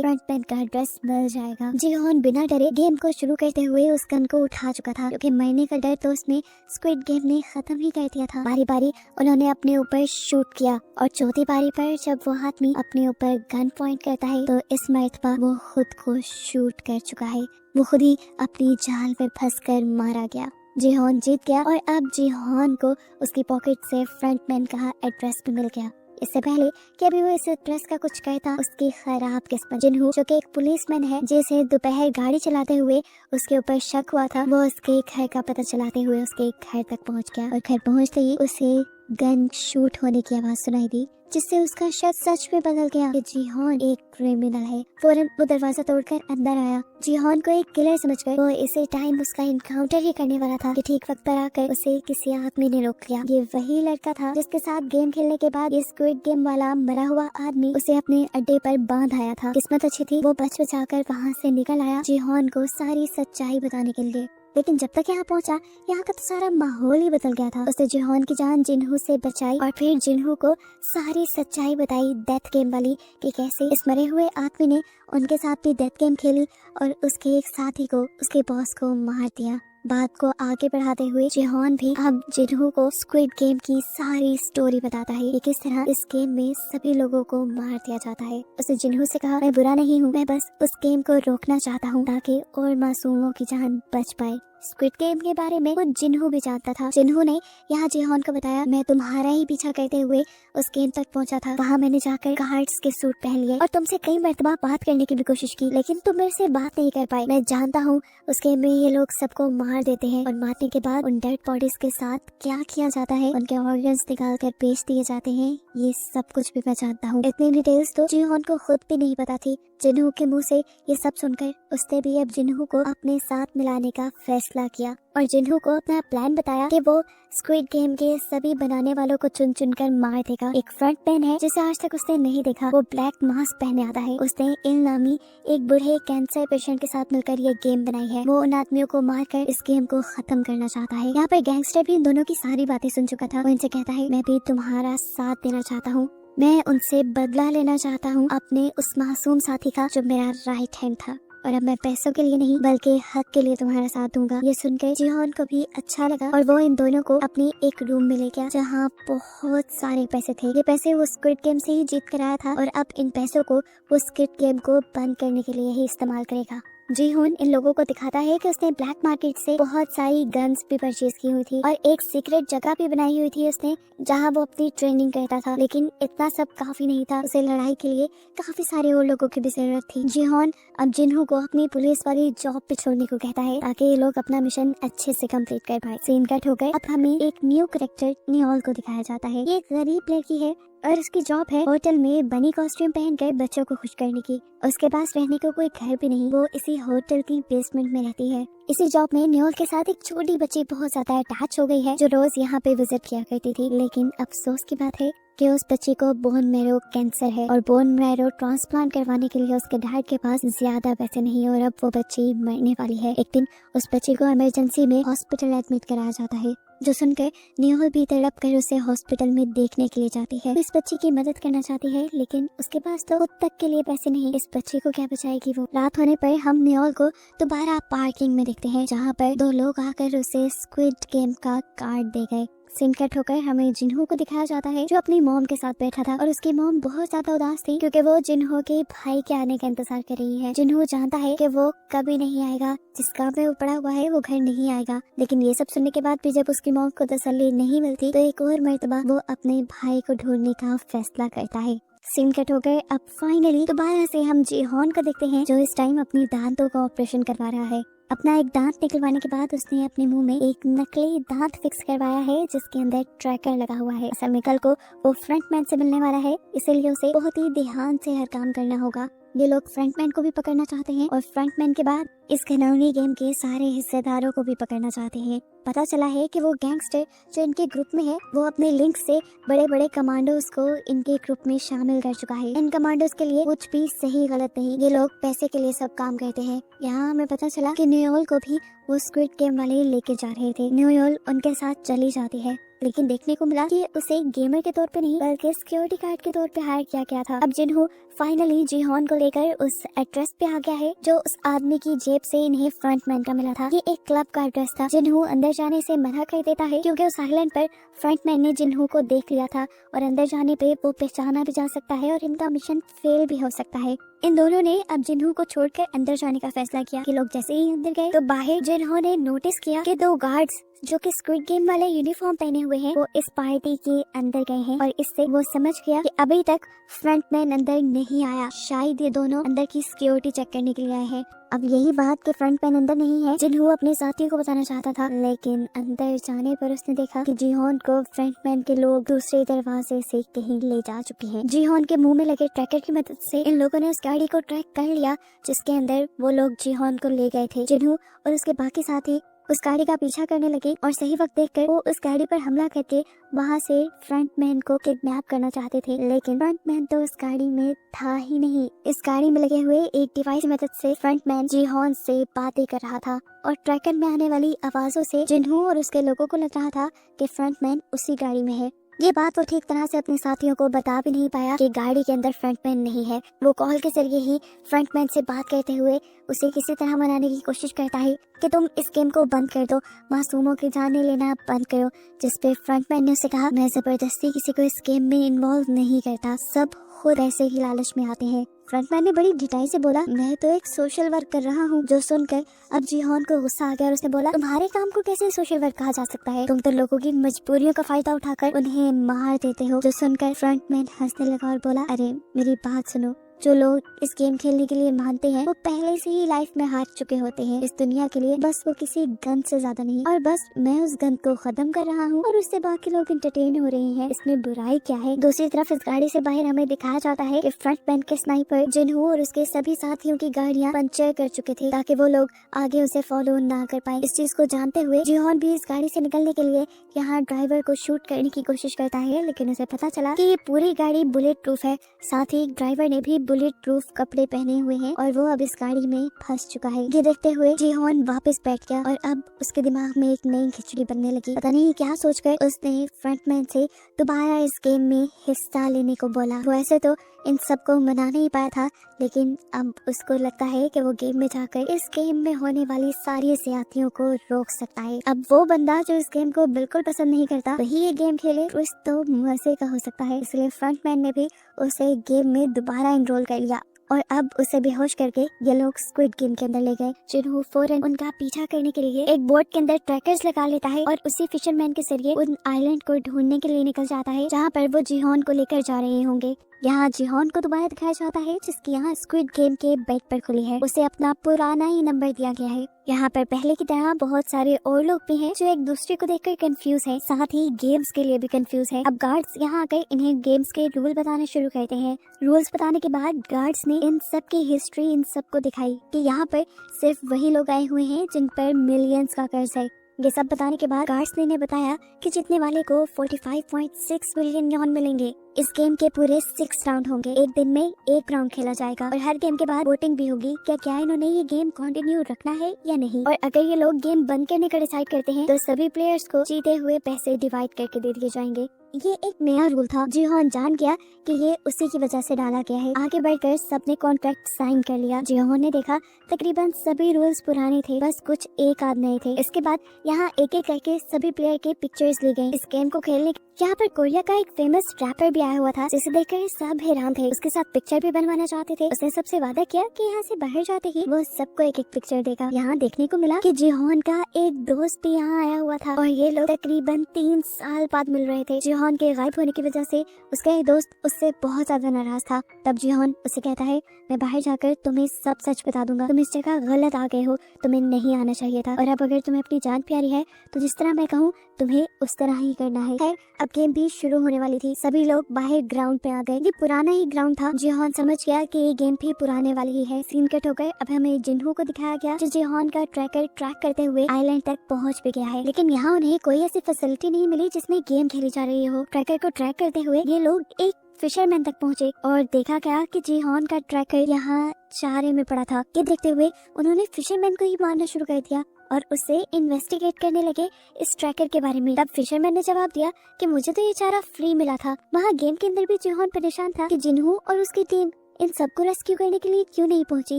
S1: फ्रंटमैन का ड्रेस मिल जाएगा। जिहोन बिना डरे गेम को शुरू करते हुए उस गन को उठा चुका था, क्योंकि मरने का डर तो उसने स्क्विड गेम ने खत्म ही कर दिया था। बारी बारी उन्होंने अपने ऊपर शूट किया और चौथी बारी पर जब वो आदमी अपने ऊपर गन पॉइंट करता है तो इस मर्तबा वो खुद को शूट कर चुका है। वो खुद ही अपनी जाल में फंसकर मारा गया। जिहोन जीत गया और अब जिहोन को उसकी पॉकेट से फ्रंटमैन का एड्रेस भी मिल गया। इससे पहले कि अभी वो इस एड्रेस का कुछ कहता, उसकी खराब किस्मत जिन्हू जो कि एक पुलिसमैन है जिसे दोपहर गाड़ी चलाते हुए उसके ऊपर शक हुआ था, वो उसके घर का पता चलाते हुए उसके घर तक पहुंच गया और घर पहुंचते ही उसे गन शूट होने की आवाज सुनाई दी, जिससे उसका शक सच में बदल गया कि जिहोन एक क्रिमिनल है। फौरन वो दरवाजा तोड़कर अंदर आया। जिहोन को एक किलर समझकर वो इसी टाइम उसका इनकाउंटर ही करने वाला था कि ठीक वक्त पर आकर उसे किसी आदमी ने रोक लिया। ये वही लड़का था जिसके साथ गेम खेलने के बाद ये स्क्विड गेम वाला मरा हुआ आदमी उसे अपने अड्डे पर बांध आया था। किस्मत अच्छी थी, वो बच बचाकर वहाँ से निकल आया जिहोन को सारी सच्चाई बताने के लिए। लेकिन जब तक यहाँ पहुँचा, यहाँ का तो सारा माहौल ही बदल गया था। उसने जिहोन की जान जिन्हू से बचाई और फिर जिन्हू को सारी सच्चाई बताई डेथ गेम वाली, कि कैसे इस मरे हुए आदमी ने उनके साथ भी डेथ गेम खेली और उसके एक साथी को, उसके बॉस को मार दिया। बात को आगे बढ़ाते हुए जिहोन भी अब जिन्हू को स्क्विड गेम की सारी स्टोरी बताता है कि किस तरह इस गेम में सभी लोगों को मार दिया जाता है। उसने जिन्हू से कहा, मैं बुरा नहीं हूँ, मैं बस उस गेम को रोकना चाहता हूँ ताकि और मासूमों की जान बच पाए। स्क्विड गेम के बारे में वो जिन्हू भी जानता था। जिन्हू ने यहाँ जिहोन को बताया, मैं तुम्हारा ही पीछा करते हुए उस गेम तक पहुँचा था। वहाँ मैंने जाकर गार्ड्स के सूट पहन लिए और तुमसे कई मर्तबा बात करने की भी कोशिश की, लेकिन तुम मेरे से बात नहीं कर पाए। मैं जानता हूँ उस गेम में ये लोग सबको मार देते हैं और मारने के बाद उन डेड बॉडीज के साथ क्या किया जाता है, उनके ऑर्गन्स निकाल कर बेच दिए जाते हैं, ये सब कुछ भी मैं जानता हूँ। इतनी डिटेल्स तो जिहोन को खुद भी नहीं पता थी। जिन्हू के मुंह से ये सब सुनकर उसने भी अब जिन्हू को अपने साथ मिलाने का फैसला किया और जिन्हू को अपना प्लान बताया कि वो स्क्विड गेम के सभी बनाने वालों को चुन चुन कर मार देगा। एक फ्रंटमैन है जिसे आज तक उसने नहीं देखा, वो ब्लैक मास्क पहने आता है। उसने इल नामी एक बूढ़े कैंसर पेशेंट के साथ मिलकर ये गेम बनाई है। वो उन आदमियों को मारकर इस गेम को खत्म करना चाहता है। यहाँ पर गैंगस्टर भी इन दोनों की सारी बातें सुन चुका था। वो इनसे कहता है, मैं भी तुम्हारा साथ देना चाहता हूँ, मैं उनसे बदला लेना चाहता हूँ अपने उस मासूम साथी का जो मेरा राइट हैंड था, और अब मैं पैसों के लिए नहीं बल्कि हक के लिए तुम्हारा साथ दूंगा। ये सुनकर जिहोन को भी अच्छा लगा और वो इन दोनों को अपनी एक रूम में ले गया जहाँ बहुत सारे पैसे थे। ये पैसे वो स्क्विड गेम से ही जीत कर आया था और अब इन पैसों को वो स्क्विड गेम को बंद करने के लिए ही इस्तेमाल करेगा। जिहोन इन लोगों को दिखाता है कि उसने ब्लैक मार्केट से बहुत सारी गन्स भी परचेज की हुई थी और एक सीक्रेट जगह भी बनाई हुई थी उसने, जहां वो अपनी ट्रेनिंग करता था। लेकिन इतना सब काफी नहीं था, उसे लड़ाई के लिए काफी सारे और लोगों की भी जरूरत थी। जिहोन अब जिन्हू को अपनी पुलिस वाली जॉब पे छोड़ने को कहता है ताकि ये लोग अपना मिशन अच्छे से कंप्लीट कर पाए। सीन कट होकर अब हमें एक न्यू कैरेक्टर नियोल को दिखाया जाता है। ये एक गरीब लड़की है और उसकी जॉब है होटल में बनी कॉस्ट्यूम पहनकर बच्चों को खुश करने की। उसके पास रहने को कोई घर भी नहीं, वो इसी होटल की बेसमेंट में रहती है। इसी जॉब में नियोल के साथ एक छोटी बच्ची बहुत ज्यादा अटैच हो गई है जो रोज यहाँ पे विजिट किया करती थी। लेकिन अफसोस की बात है कि उस बच्ची को बोन मैरो कैंसर है और बोन मैरो ट्रांसप्लांट करवाने के लिए उसके डैड के पास ज्यादा पैसे नहीं और अब वो बच्ची मरने वाली है। एक दिन उस बच्ची को इमरजेंसी में हॉस्पिटल एडमिट कराया जाता है, जो सुनकर नियोल भी तड़प कर उसे हॉस्पिटल में देखने के लिए जाती है। इस बच्ची की मदद करना चाहती है लेकिन उसके पास तो खुद तक के लिए पैसे नहीं। इस बच्ची को क्या बचाएगी वो। रात होने पर हम नियोल को दोबारा पार्किंग में देखते हैं जहाँ पर 2 लोग आकर उसे स्क्विड गेम का कार्ड दे गए। सीन कट होकर हमें जिन्हू को दिखाया जाता है जो अपनी मॉम के साथ बैठा था और उसकी मॉम बहुत ज्यादा उदास थी क्योंकि वो जिन्हू के भाई के आने का इंतजार कर रही है। जिन्हू जानता है कि वो कभी नहीं आएगा, जिस काम में वो पड़ा हुआ है वो घर नहीं आएगा। लेकिन ये सब सुनने के बाद भी जब उसकी मॉम को तसल्ली नहीं मिलती तो एक और मर्तबा वो अपने भाई को ढूंढने का फैसला करता है। सीन कट हो गए। अब फाइनली दोबारा से हम जिहोन को देखते हैं जो इस टाइम अपनी दांतों का ऑपरेशन करवा रहा है। अपना एक दांत निकलवाने के बाद उसने अपने मुंह में एक नकली दांत फिक्स करवाया है जिसके अंदर ट्रैकर लगा हुआ है। असल में कल को वो फ्रंटमैन से मिलने वाला है, इसीलिए उसे बहुत ही ध्यान से हर काम करना होगा। ये लोग फ्रंटमैन को भी पकड़ना चाहते हैं और फ्रंटमैन के बाद इस घिनौनी गेम के सारे हिस्सेदारों को भी पकड़ना चाहते हैं। पता चला है कि वो गैंगस्टर जो इनके ग्रुप में है वो अपने लिंक से बड़े बड़े कमांडोज को इनके ग्रुप में शामिल कर चुका है। इन कमांडोज के लिए कुछ भी सही गलत नहीं, ये लोग पैसे के लिए सब काम करते हैं। यहाँ हमें पता चला कि न्यूयोल को भी वो स्क्विड गेम वाले लेके जा रहे थे। न्यूयोल उनके साथ चली जाती है, लेकिन देखने को मिला कि उसे गेमर के तौर पे नहीं बल्कि सिक्योरिटी गार्ड के तौर पे हायर किया गया था। अब जिन्हों फाइनली जीहॉन को लेकर उस एड्रेस पे आ गया है जो उस आदमी की जेब से इन्हें फ्रंटमैन का मिला था। ये एक क्लब का एड्रेस था। जिन्हों अंदर जाने से मना कर देता है क्योंकि उस आइलैंड पर फ्रंटमैन ने जिन्हों को देख लिया था और अंदर जाने पे वो पहचाना भी जा सकता है और इनका मिशन फेल भी हो सकता है। इन दोनों ने अब जिन्हों को छोड़कर अंदर जाने का फैसला किया कि लोग जैसे ही अंदर गए तो बाहर जिन्हों ने नोटिस किया कि 2 गार्ड्स जो कि स्क्विड गेम वाले यूनिफॉर्म पहने हुए हैं वो इस पार्टी के अंदर गए हैं और इससे वो समझ गया कि अभी तक फ्रंटमैन अंदर नहीं आया। शायद ये दोनों अंदर की सिक्योरिटी चेक करने के लिए आए हैं। अब यही बात कि फ्रंटमैन अंदर नहीं है जिन्हों अपने साथियों को बताना चाहता था, लेकिन अंदर जाने पर उसने देखा कि जीहॉन को फ्रंटमैन के लोग दूसरे दरवाजे से कहीं ले जा चुके हैं। जीहॉन के मुंह में लगे ट्रैकर की मदद से इन लोगों ने उस गाड़ी को ट्रैक कर लिया जिसके अंदर वो लोग जीहॉन को ले गए थे। जिन्हों और उसके बाकी साथी उस गाड़ी का पीछा करने लगे और सही वक्त देखकर वो उस गाड़ी पर हमला करके वहाँ से फ्रंटमैन को किडनैप करना चाहते थे, लेकिन फ्रंटमैन तो उस गाड़ी में था ही नहीं। इस गाड़ी में लगे हुए एक डिवाइस की मदद से फ्रंटमैन जीहॉन से बातें कर रहा था और ट्रैकर में आने वाली आवाजों से जिन्हों और उसके लोगों को लग रहा था कि फ्रंटमैन उसी गाड़ी में है। ये बात वो ठीक तरह से अपने साथियों को बता भी नहीं पाया कि गाड़ी के अंदर फ्रंटमैन नहीं है। वो कॉल के जरिए ही फ्रंटमैन से बात करते हुए उसे किसी तरह मनाने की कोशिश करता है कि तुम इस गेम को बंद कर दो, मासूमों की जानें लेना बंद करो। जिसपे फ्रंटमैन ने उसे कहा, मैं जबरदस्ती किसी को इस गेम में इन्वॉल्व नहीं करता, सब खुद ऐसे ही लालच में आते हैं। फ्रंटमैन ने बड़ी ढिठाई से बोला, मैं तो एक सोशल वर्क कर रहा हूँ। जो सुनकर अब जीहॉन को गुस्सा आ गया और उसने बोला, तुम्हारे काम को कैसे सोशल वर्क कहा जा सकता है? तुम तो लोगों की मजबूरियों का फायदा उठाकर उन्हें मार देते हो। जो सुनकर फ्रंटमैन हंसने लगा और बोला, अरे मेरी बात सुनो, जो लोग इस गेम खेलने के लिए मानते हैं वो पहले से ही लाइफ में हार चुके होते हैं इस दुनिया के लिए, बस वो किसी गन से ज्यादा नहीं। और बस मैं उस गन को खत्म कर रहा हूँ और उससे बाकी लोग इंटरटेन हो रहे हैं, इसमें बुराई क्या है? दूसरी तरफ इस गाड़ी से बाहर हमें दिखाया जाता है कि फ्रंटमैन के स्नाइपर जिन्हों और उसके सभी साथियों की गाड़ियाँ पंचर कर चुके थे ताकि वो लोग आगे उसे फॉलो ना कर पाए। इस चीज को जानते हुए जीहॉन भी इस गाड़ी से निकलने के लिए यहाँ ड्राइवर को शूट करने की कोशिश करता है, लेकिन उसे पता चला कि ये पूरी गाड़ी बुलेट प्रूफ है। साथ ही ड्राइवर ने भी बुलेट प्रूफ कपड़े पहने हुए हैं और वो अब इस गाड़ी में फंस चुका है। ये देखते हुए जीहॉन वापस बैठ गया और अब उसके दिमाग में एक नई खिचड़ी बनने लगी। पता नहीं क्या सोचकर उसने फ्रंटमैन से दोबारा इस गेम में हिस्सा लेने को बोला। वो ऐसे तो इन सबको मना नहीं पाया था, लेकिन अब उसको लगता है कि वो गेम में जाकर इस गेम में होने वाली सारी ज्यादतियों को रोक सकता है। अब वो बंदा जो इस गेम को बिल्कुल पसंद नहीं करता वही ये गेम खेले तो मजे का हो सकता है। इसलिए फ्रंटमैन ने भी उसे गेम में दोबारा एनरोल कर लिया और अब उसे बेहोश करके ये लोग स्क्विड गेम के अंदर ले गए। जिन्हों फौरन उनका पीछा करने के लिए एक बोट के अंदर ट्रैकर्स लगा लेता है और उसी फिशरमैन के जरिए उन आइलैंड को ढूंढने के लिए निकल जाता है जहाँ पर वो जीहॉन को लेकर जा रहे होंगे। यहाँ जीहॉन को दोबारा दिखाया जाता है जिसकी यहाँ स्क्विड गेम के बेड पर खुली है। उसे अपना पुराना ही नंबर दिया गया है। यहाँ पर पहले की तरह बहुत सारे और लोग भी हैं जो एक दूसरे को देखकर कंफ्यूज है, साथ ही गेम्स के लिए भी कंफ्यूज है। अब गार्ड्स यहाँ आकर इन्हें गेम्स के रूल बताने शुरू करते हैं। रूल्स बताने के बाद गार्ड्स ने इन सब की हिस्ट्री इन सबको दिखाई कि यहाँ पर सिर्फ वही लोग आए हुए हैं जिन पर मिलियंस का कर्ज है। ये सब बताने के बाद गार्ड्स ने बताया कि जीतने वाले को 45.6 मिलियन यॉन मिलेंगे। इस गेम के पूरे 6 राउंड होंगे। एक दिन में 1 राउंड खेला जाएगा और हर गेम के बाद वोटिंग भी होगी क्या इन्होंने ये गेम कंटिन्यू रखना है या नहीं। और अगर ये लोग गेम बंद करने का डिसाइड करते हैं तो सभी प्लेयर्स को जीते हुए पैसे डिवाइड करके दे दिए जाएंगे। ये एक नया रूल था। जीहॉन जान गया कि ये उसी की वजह से डाला गया है। आगे बढ़कर सबने कॉन्ट्रैक्ट साइन कर लिया। जीहॉन ने देखा तकरीबन सभी रूल्स पुराने थे, बस कुछ एक आध नए थे। इसके बाद यहाँ एक एक करके सभी प्लेयर के पिक्चर्स ली गई। इस गेम को खेलने यहाँ पर कोरिया का एक फेमस रैपर भी आया हुआ था जिसे देखकर सब हैरान थे। उसके साथ पिक्चर भी बनवाना चाहते थे। उसने सबसे वादा किया कि यहाँ से बाहर जाते ही वो सबको एक एक पिक्चर देगा। यहाँ देखने को मिला कि जीहॉन का एक दोस्त भी यहाँ आया हुआ था और ये लोग तकरीबन 3 साल बाद मिल रहे थे। जीहॉन जिहोन के गायब होने की वजह से उसका एक दोस्त उससे बहुत ज्यादा नाराज था। तब जिहोन उसे कहता है, मैं बाहर जाकर तुम्हें सब सच बता दूंगा, तुम इस जगह गलत आ गए हो, तुम्हें नहीं आना चाहिए था, और अब अगर तुम्हें अपनी जान प्यारी है तो जिस तरह मैं कहूँ तुम्हें उस तरह ही करना है। खैर अब गेम भी शुरू होने वाली थी। सभी लोग बाहर ग्राउंड पे आ गए। ये पुराना ही ग्राउंड था। जिहोन समझ गया कि ये गेम भी पुराने वाली ही है। सीन कट हो गए। अब हमें जिन्हू को दिखाया गया जो जिहोन का ट्रैकर ट्रैक करते हुए आइलैंड तक पहुंच भी गया है, लेकिन यहाँ उन्हें कोई ऐसी फैसिलिटी नहीं मिली जिसमें गेम खेली जा रही हो। ट्रैकर को ट्रैक करते हुए ये लोग एक फिशरमैन तक पहुंचे और देखा गया कि जिहोन का ट्रैकर यहाँ चारे में पड़ा था। ये देखते हुए उन्होंने फिशरमैन को ही मारना शुरू कर दिया और उससे इन्वेस्टिगेट करने लगे इस ट्रैकर के बारे में। तब फिशरमैन ने जवाब दिया कि मुझे तो ये चारा फ्री मिला था। वहाँ गेम के अंदर भी जिहोन परेशान था कि जिन्हू और उसकी टीम इन सबको रेस्क्यू करने के लिए क्यों नहीं पहुंची।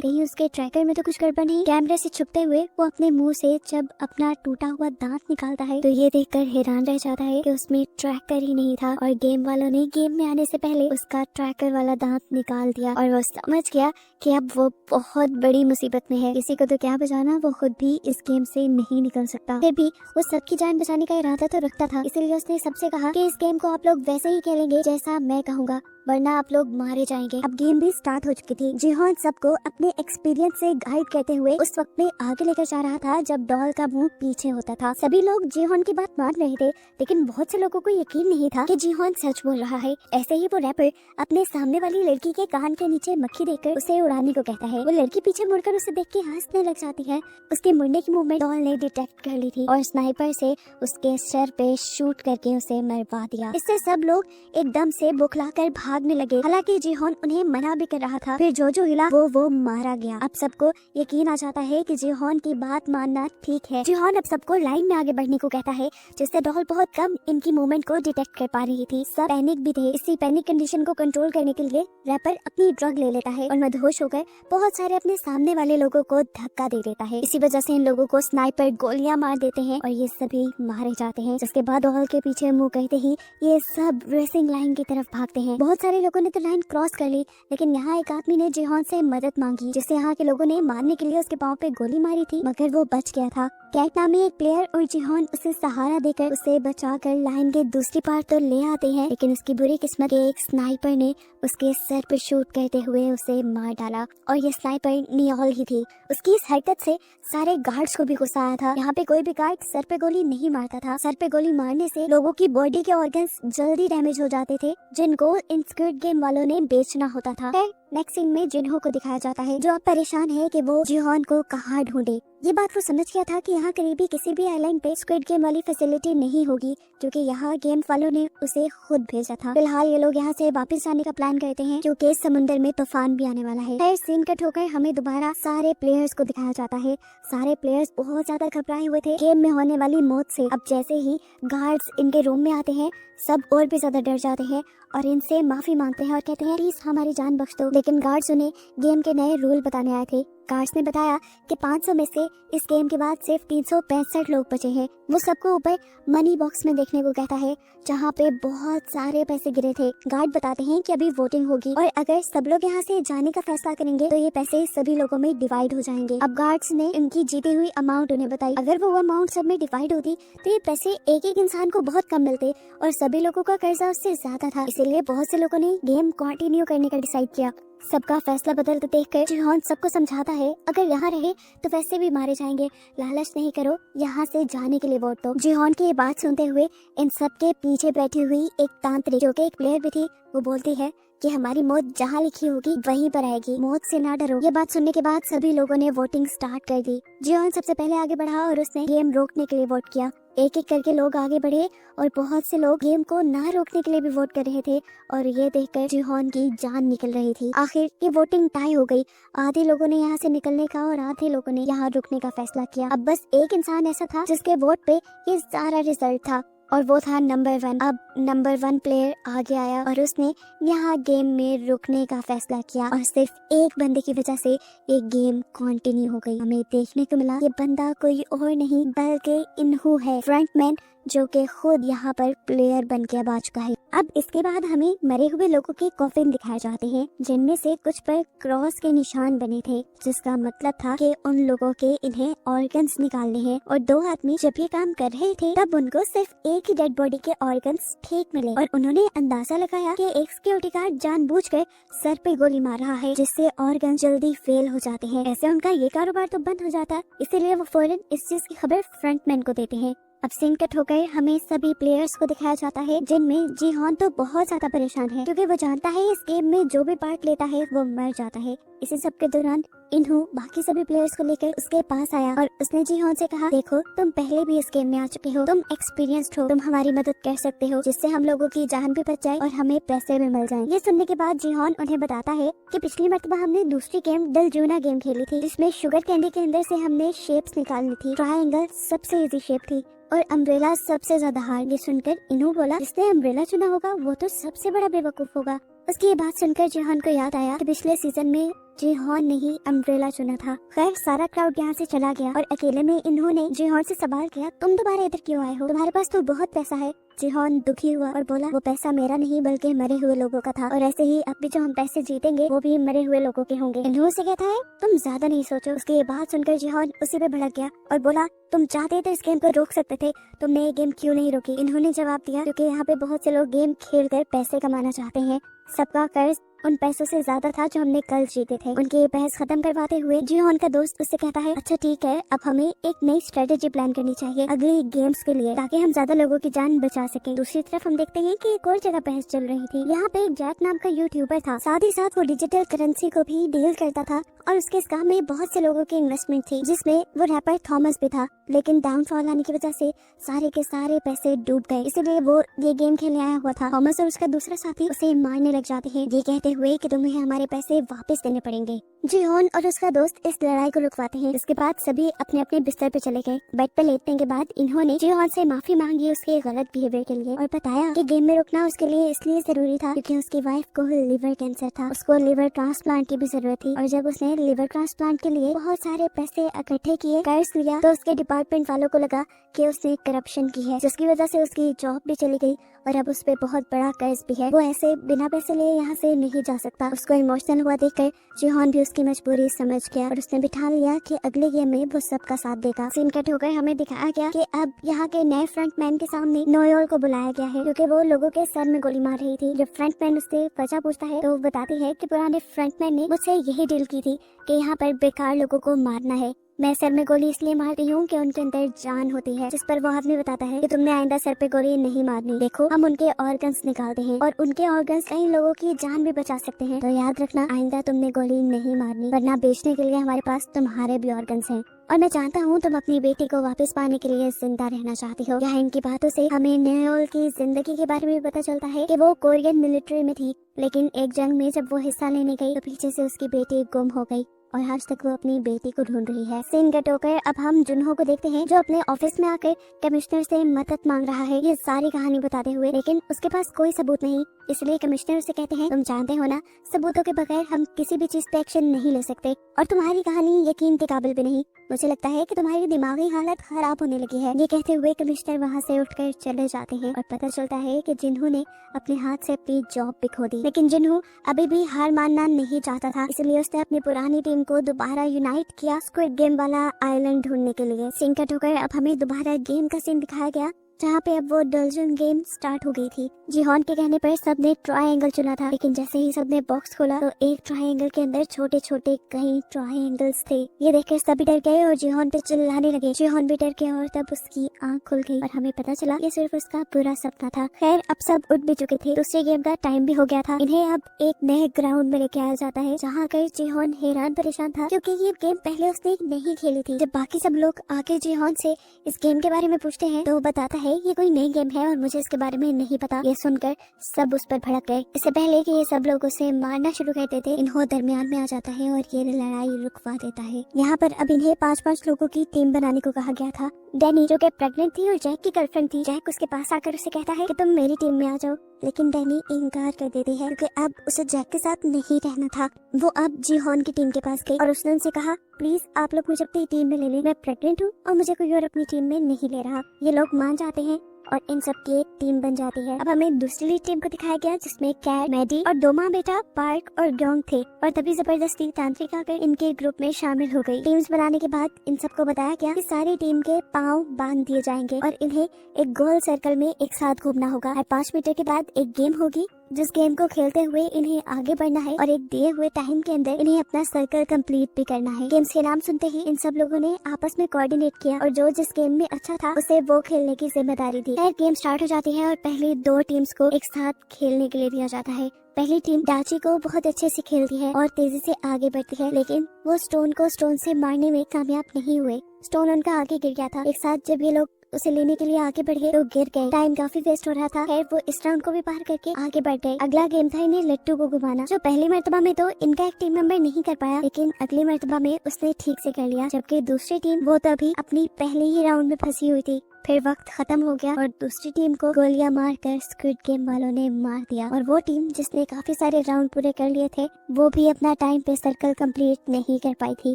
S1: कहीं उसके ट्रैकर में तो कुछ गड़बड़ नहीं। कैमरे से छुपते हुए वो अपने मुंह से जब अपना टूटा हुआ दांत निकालता है तो ये देखकर हैरान रह जाता है कि उसमें ट्रैकर ही नहीं था और गेम वालों ने गेम में आने से पहले उसका ट्रैकर वाला दांत निकाल दिया। और वो समझ गया कि अब वो बहुत बड़ी मुसीबत में है। किसी को तो क्या बचाना, वो खुद भी इस गेम से नहीं निकल सकता। फिर भी वो सबकी जान बचाने का इरादा तो रखता था, इसलिए उसने सबसे कहा कि इस गेम को आप लोग वैसे ही खेलेंगे जैसा मैं कहूँगा, वरना आप लोग मारे जाएंगे। अब गेम भी स्टार्ट हो चुकी थी। जिहोन सबको अपने एक्सपीरियंस से गाइड करते हुए उस वक्त में आगे लेकर जा रहा था जब डॉल का मुंह पीछे होता था। सभी लोग जिहोन की बात मान रहे थे, लेकिन बहुत से लोगों को यकीन नहीं था कि जिहोन सच बोल रहा है। ऐसे ही वो रैपर अपने सामने वाली लड़की के कान के नीचे मक्खी देखकर उसे उड़ाने को कहता है। वो लड़की पीछे मुड़कर उसे देख के हंसने लग जाती है। उसके मुड़ने की मूवमेंट डॉल ने डिटेक्ट कर ली थी और स्नाइपर से उसके सर पे शूट करके उसे मरवा दिया। इससे सब लोग एकदम से बुखलाकर भागने लगे। हालांकि जिहोन उन्हें मना भी कर रहा था। फिर जो हिला वो मारा गया। अब सबको यकीन आ जाता है कि जिहोन की बात मानना ठीक है। जिहोन अब सबको लाइन में आगे बढ़ने को कहता है, जिससे डॉल बहुत कम इनकी मूवमेंट को डिटेक्ट कर पा रही थी। सब पैनिक भी थे। इसी पैनिक कंडीशन को कंट्रोल करने के लिए रैपर अपनी ड्रग ले लेता है और मदहोश होकर बहुत सारे अपने सामने वाले लोगों को धक्का दे देता है। इसी वजह से इन लोगों को स्नाइपर गोलियां मार देते हैं और ये सभी मारे जाते हैं। जिसके बाद डॉल के पीछे मुंह करते ही ये सब रेसिंग लाइन की तरफ भागते हैं। बहुत सारे लोगों ने तो लाइन क्रॉस कर ली, लेकिन यहाँ एक आदमी ने जिहोन से मदद मांगी, जिससे यहाँ के लोगों ने मारने के लिए उसके पाँव पे गोली मारी थी, मगर वो बच गया था। कैट नामी एक प्लेयर और जिहोन उसे सहारा देकर उसे बचाकर लाइन के दूसरी पार तो ले आते हैं, लेकिन उसकी बुरी किस्मत के एक स्नाइपर ने उसके सर पर शूट करते हुए उसे मार डाला। और ये स्नाइपर नियोल ही थी। उसकी इस हरकत से सारे गार्ड्स को भी गुस्सा आया था। यहाँ पे कोई भी गार्ड सर पे गोली नहीं मारता था। सर पे गोली मारने से लोगों की बॉडी के ऑर्गन्स जल्दी डैमेज हो जाते थे, जिनको इन स्क्विड गेम वालों ने बेचना होता था। नेक्स्ट सीन में जिन्हो को दिखाया जाता है, जो अब परेशान है कि वो जिहोन को कहाँ ढूंढे। ये बात वो समझ गया था कि यहाँ करीबी किसी भी आइलैंड पे स्क्विड गेम वाली फैसिलिटी नहीं होगी, क्योंकि यहाँ गेम वालों ने उसे खुद भेजा था। फिलहाल ये लोग यहाँ से वापस जाने का प्लान करते हैं, क्योंकि समुद्र में तूफान भी आने वाला है। सीन कट होकर हमें दोबारा सारे प्लेयर्स को दिखाया जाता है। सारे प्लेयर्स बहुत ज्यादा घबराए हुए थे गेम में होने वाली मौत से। अब जैसे ही गार्ड्स इनके रूम में आते हैं, सब और भी ज्यादा डर जाते हैं और इनसे माफी मांगते हैं और कहते हैं प्लीज हमारी जान बख्श दो। लेकिन गार्ड्स उन्हें गेम के नए रूल बताने आए थे। गार्ड्स ने बताया कि 500 में से इस गेम के बाद सिर्फ 365 लोग बचे हैं। वो सबको ऊपर मनी बॉक्स में देखने को कहता है, जहाँ पे बहुत सारे पैसे गिरे थे। गार्ड बताते हैं कि अभी वोटिंग होगी और अगर सब लोग यहाँ से जाने का फैसला करेंगे तो ये पैसे सभी लोगों में डिवाइड हो जाएंगे। अब गार्ड्स ने इनकी जीती हुई अमाउंट उन्हें बताई। अगर वो अमाउंट सब में डिवाइड होती तो ये पैसे एक एक इंसान को बहुत कम मिलते और सभी लोगों का कर्जा उससे ज्यादा था। इसीलिए बहुत से लोगों ने गेम कंटिन्यू करने का डिसाइड किया। सबका फैसला बदलते देखकर जिहोन सबको समझाता है, अगर यहाँ रहे तो वैसे भी मारे जाएंगे, लालच नहीं करो, यहाँ से जाने के लिए वोट दो। जिहोन की ये बात सुनते हुए इन सबके पीछे बैठी हुई एक तांत्रिक, जो कि एक प्लेयर भी थी, वो बोलती है कि हमारी मौत जहाँ लिखी होगी वहीं पर आएगी, मौत से ना डरो। ये बात सुनने के बाद सभी लोगों ने वोटिंग स्टार्ट कर दी। जिहोन सबसे पहले आगे बढ़ा और उसने गेम रोकने के लिए वोट किया। एक एक करके लोग आगे बढ़े और बहुत से लोग गेम को ना रोकने के लिए भी वोट कर रहे थे और ये देखकर जिहोन की जान निकल रही थी। आखिर ये वोटिंग टाई हो गई। आधे लोगों ने यहाँ से निकलने का और आधे लोगों ने यहाँ रुकने का फैसला किया। अब बस एक इंसान ऐसा था जिसके वोट पे ये सारा रिजल्ट था और वो था नंबर 1। अब नंबर 1 प्लेयर आगे आया और उसने यहाँ गेम में रुकने का फैसला किया और सिर्फ एक बंदे की वजह से ये गेम कंटिन्यू हो गई। हमें देखने को मिला ये बंदा कोई और नहीं बल्कि इन्हू है, फ्रंटमैन जो कि खुद यहाँ पर प्लेयर बन के अब आ चुका है। अब इसके बाद हमें मरे हुए लोगों के कॉफिन दिखाए जाते हैं, जिनमें से कुछ पर क्रॉस के निशान बने थे, जिसका मतलब था कि उन लोगों के इन्हें ऑर्गन्स निकालने हैं। और 2 आदमी जब ये काम कर रहे थे तब उनको सिर्फ एक ही डेड बॉडी के ऑर्गन्स ठीक मिले और उन्होंने अंदाजा लगाया कि एक सिक्योरिटी गार्ड जानबूझकर सर पे गोली मार रहा है, जिससे ऑर्गन जल्दी फेल हो जाते हैं। ऐसे उनका ये कारोबार तो बंद हो जाता, इसीलिए वो फौरन इस चीज की खबर फ्रंटमैन को देते हैं। अब सीन कट होकर हमें सभी प्लेयर्स को दिखाया जाता है, जिनमें जीहॉन तो बहुत ज्यादा परेशान है क्योंकि वो जानता है इस गेम में जो भी पार्ट लेता है वो मर जाता है। इसी सब के दौरान इन्हों बाकी सभी प्लेयर्स को लेकर उसके पास आया और उसने जीहॉन से कहा, देखो तुम पहले भी इस गेम में आ चुके हो, तुम एक्सपीरियंस्ड हो, तुम हमारी मदद कर सकते हो जिससे हम लोगों की जान भी बच जाए और हमें पैसे भी मिल जाएं। ये सुनने के बाद जीहॉन उन्हें बताता है कि पिछली मर्तबा हमने दूसरी गेम डलजूना गेम खेली थी, जिसमें शुगर कैंडी के अंदर से हमने शेप्स निकालनी थी। ट्रायंगल सबसे इजी शेप थी और अम्ब्रेला सबसे ज्यादा हार्ड। ये सुनकर इन्हों बोला, जिसने अम्ब्रेला चुना होगा वो तो सबसे बड़ा बेवकूफ होगा। उसकी ये बात सुनकर जीहॉन को याद आया कि पिछले सीजन में जीहॉन ने ही अम्ब्रेला चुना था। खैर सारा क्राउड यहाँ से चला गया और अकेले में इन्होंने जीहॉन से सवाल किया, तुम दोबारा इधर क्यों आए हो? तुम्हारे पास तो बहुत पैसा है। जीहॉन दुखी हुआ और बोला, वो पैसा मेरा नहीं बल्कि मरे हुए लोगों का था और ऐसे ही अब भी जो हम पैसे जीतेंगे वो भी मरे हुए लोगों के होंगे। इन्हों से कहता है, तुम ज्यादा नहीं सोचो। उसकी ये बात सुनकर जीहॉन उसी पे भड़क गया और बोला, तुम चाहते तो इस गेम को रोक सकते थे, तुमने ये गेम क्यों नहीं रोकी? इन्होंने जवाब दिया, क्योंकि यहाँ पे बहुत से लोग गेम खेल कर पैसे कमाना चाहते हैं। सबका कर्ज उन पैसों से ज्यादा था जो हमने कल जीते थे। उनके ये बहस खत्म करवाते हुए जीहॉन का दोस्त उससे कहता है, अच्छा ठीक है, अब हमें एक नई स्ट्रेटेजी प्लान करनी चाहिए अगली गेम्स के लिए, ताकि हम ज्यादा लोगों की जान बचा सकें। दूसरी तरफ हम देखते हैं कि एक और जगह बहस चल रही थी। यहाँ पे एक जैक नाम का यूट्यूबर था, साथ ही साथ वो डिजिटल करेंसी को भी डील करता था और उसके इस काम में बहुत से लोगों की इन्वेस्टमेंट थी, जिसमें वो रैपर थॉमस भी था। लेकिन डाउनफॉल आने की वजह से सारे के सारे पैसे डूब गए, इसीलिए वो ये गेम खेलने आया हुआ था। थॉमस और उसका दूसरा साथी उसे मारने लग जाते हैं, ये कहते हुए कि तुम्हें हमारे पैसे वापस देने पड़ेंगे। जीहॉन और उसका दोस्त इस लड़ाई को रुकवाते हैं। इसके बाद सभी अपने अपने बिस्तर पे चले गए। बेड पे लेटने के बाद इन्होंने जीहॉन से माफी मांगी उसके गलत बिहेवियर के लिए और बताया कि गेम में रुकना उसके लिए इसलिए जरूरी था क्योंकि उसकी वाइफ को लिवर कैंसर था, उसको लिवर ट्रांसप्लांट की भी जरूरत थी। और जब उसने लिवर ट्रांसप्लांट के लिए बहुत सारे पैसे इकट्ठे किए, कर्ज लिया, तो उसके डिपार्टमेंट वालों को लगा कि उसने करप्शन की है, जिसकी वजह से उसकी जॉब भी चली गई और अब उस पे बहुत बड़ा कर्ज भी है। वो ऐसे बिना पैसे लिए यहाँ से नहीं जा सकता। उसको इमोशनल हुआ देखकर जीहॉन भी उसकी मजबूरी समझ गया और उसने बिठा लिया कि अगले गेम में वो सबका साथ देगा। सीन कट होकर हमें दिखाया गया कि अब यहाँ के नए फ्रंटमैन के सामने नोयोल को बुलाया गया है, क्योंकि वो लोगों के सर में गोली मार रही थी। जब फ्रंटमैन उससे वजह पूछता है तो वो बताती है कि पुराने फ्रंटमैन ने मुझसे यही डील की थी कि यहाँ पर बेकार लोगों को मारना है। मैं सर में गोली इसलिए मारती हूँ कि उनके अंदर जान होती है। जिस पर वो आदमी बताता है कि तुमने आइंदा सर पे गोली नहीं मारनी, देखो हम उनके ऑर्गन्स निकालते हैं और उनके ऑर्गन्स कई लोगों की जान भी बचा सकते हैं, तो याद रखना आइंदा तुमने गोली नहीं मारनी, वरना बेचने के लिए हमारे पास तुम्हारे भी ऑर्गन्स हैं। और मैं जानता हूँ तुम अपनी बेटी को वापस पाने के लिए जिंदा रहना चाहती हो। यहाँ इनकी बातों से हमें नयोल की जिंदगी के बारे में पता चलता है कि वो कोरियन मिलिट्री में थी, लेकिन एक जंग में जब वो हिस्सा लेने गई तो पीछे से उसकी बेटी गुम हो गई और आज तक वो अपनी बेटी को ढूंढ रही है। सीन कट होकर अब हम जुनहो को देखते हैं, जो अपने ऑफिस में आकर कमिश्नर से मदद मांग रहा है ये सारी कहानी बताते हुए, लेकिन उसके पास कोई सबूत नहीं। इसलिए कमिश्नर से कहते हैं, तुम जानते हो ना, सबूतों के बगैर हम किसी भी चीज पे एक्शन नहीं ले सकते और तुम्हारी कहानी यकीन के काबिल भी नहीं। मुझे लगता है कि तुम्हारी दिमागी हालत खराब होने लगी है। ये कहते हुए कमिश्नर वहाँ से उठकर चले जाते हैं और पता चलता है कि जिन्हो ने अपने हाथ से अपनी जॉब भी खो दी। लेकिन जिन्हो अभी भी हार मानना नहीं चाहता था, इसलिए उसने अपनी पुरानी टीम को दोबारा यूनाइट किया स्क्विड गेम वाला आइलैंड ढूंढने के लिए। सीन कट होकर अब हमें दोबारा गेम का सीन दिखाया गया, जहाँ पे अब वो डलजन गेम स्टार्ट हो गई थी। जीहॉन के कहने पर सबने ट्रायंगल चुना था, लेकिन जैसे ही सबने बॉक्स खोला तो एक ट्रायंगल के अंदर छोटे छोटे कई ट्रायंगल्स थे। ये देखकर सभी डर गए और जीहॉन पे चिल्लाने लगे। जीहॉन भी डर गया और तब उसकी आंख खुल गई और हमें पता चला ये सिर्फ उसका बुरा सपना था। खैर अब सब उठ भी चुके थे, दूसरे गेम का टाइम भी हो गया था। इन्हें अब एक नए ग्राउंड में लेके आया जाता है, जहाँ कर जीहॉन हैरान परेशान था क्योंकि ये गेम पहले उसने नहीं खेली थी। जब बाकी सब लोग आके जीहॉन से इस गेम के बारे में पूछते हैं तो वो बताता है ये कोई नई गेम है और मुझे इसके बारे में नहीं पता। ये सुनकर सब उस पर भड़क गए। इससे पहले कि ये सब लोग उसे मारना शुरू कर देते, इन्हों दरमियान में आ जाता है और ये लड़ाई रुकवा देता है। यहाँ पर अब इन्हें 5-5 लोगों की टीम बनाने को कहा गया था। डैनी जो कि प्रेग्नेंट थी और जैक की गर्लफ्रेंड थी, जैक उसके पास आकर उसे कहता है कि तुम मेरी टीम में आ जाओ, लेकिन डैनी इनकार कर देती है क्योंकि अब उसे जैक के साथ नहीं रहना था। वो अब जीहॉन की टीम के पास गई और उसने उनसे कहा, प्लीज आप लोग मुझे अपनी टीम में ले लें, मैं प्रेग्नेंट हूँ और मुझे कोई और अपनी टीम में नहीं ले रहा। ये लोग मान जाते हैं और इन सब की एक टीम बन जाती है। अब हमें दूसरी टीम को दिखाया गया जिसमें कैट, मैडी और दो माँ बेटा पार्क और ग्योंग थे और तभी जबरदस्ती तांत्रिक आकर इनके ग्रुप में शामिल हो गई। टीम्स बनाने के बाद इन सबको बताया गया कि सारी टीम के पाँव बांध दिए जाएंगे और इन्हें एक गोल सर्कल में एक साथ घूमना होगा। हर 5 मीटर के बाद एक गेम होगी जिस गेम को खेलते हुए इन्हें आगे बढ़ना है और एक दिए हुए टाइम के अंदर इन्हें अपना सर्कल कंप्लीट भी करना है। गेम्स के नाम सुनते ही इन सब लोगों ने आपस में कोऑर्डिनेट किया और जो जिस गेम में अच्छा था उसे वो खेलने की जिम्मेदारी दी। खैर गेम स्टार्ट हो जाती है और पहली 2 टीम्स को एक साथ खेलने के लिए दिया जाता है। पहली टीम डाची को बहुत अच्छे से खेलती है और तेजी से आगे बढ़ती है, लेकिन वो स्टोन को स्टोन से मारने में कामयाब नहीं हुए। स्टोन उनका आगे गिर गया था। एक साथ जब ये लोग उसे लेने के लिए आगे बढ़ गए तो गिर गए। टाइम काफी वेस्ट हो रहा था। खैर वो इस राउंड को भी पार करके आगे बढ़ गए। अगला गेम था इन्हें लट्टू को घुमाना, जो पहली मर्तबा में तो इनका एक टीम मेंबर नहीं कर पाया, लेकिन अगली मर्तबा में उसने ठीक से कर लिया। जबकि दूसरी टीम वो तो अभी अपनी पहले ही राउंड में फंसी हुई थी। फिर वक्त खत्म हो गया और दूसरी टीम को गोलियां मारकर स्क्विड गेम वालों ने मार दिया और वो टीम जिसने काफी सारे राउंड पूरे कर लिए थे वो भी अपना टाइम पे सर्कल कंप्लीट नहीं कर पाई थी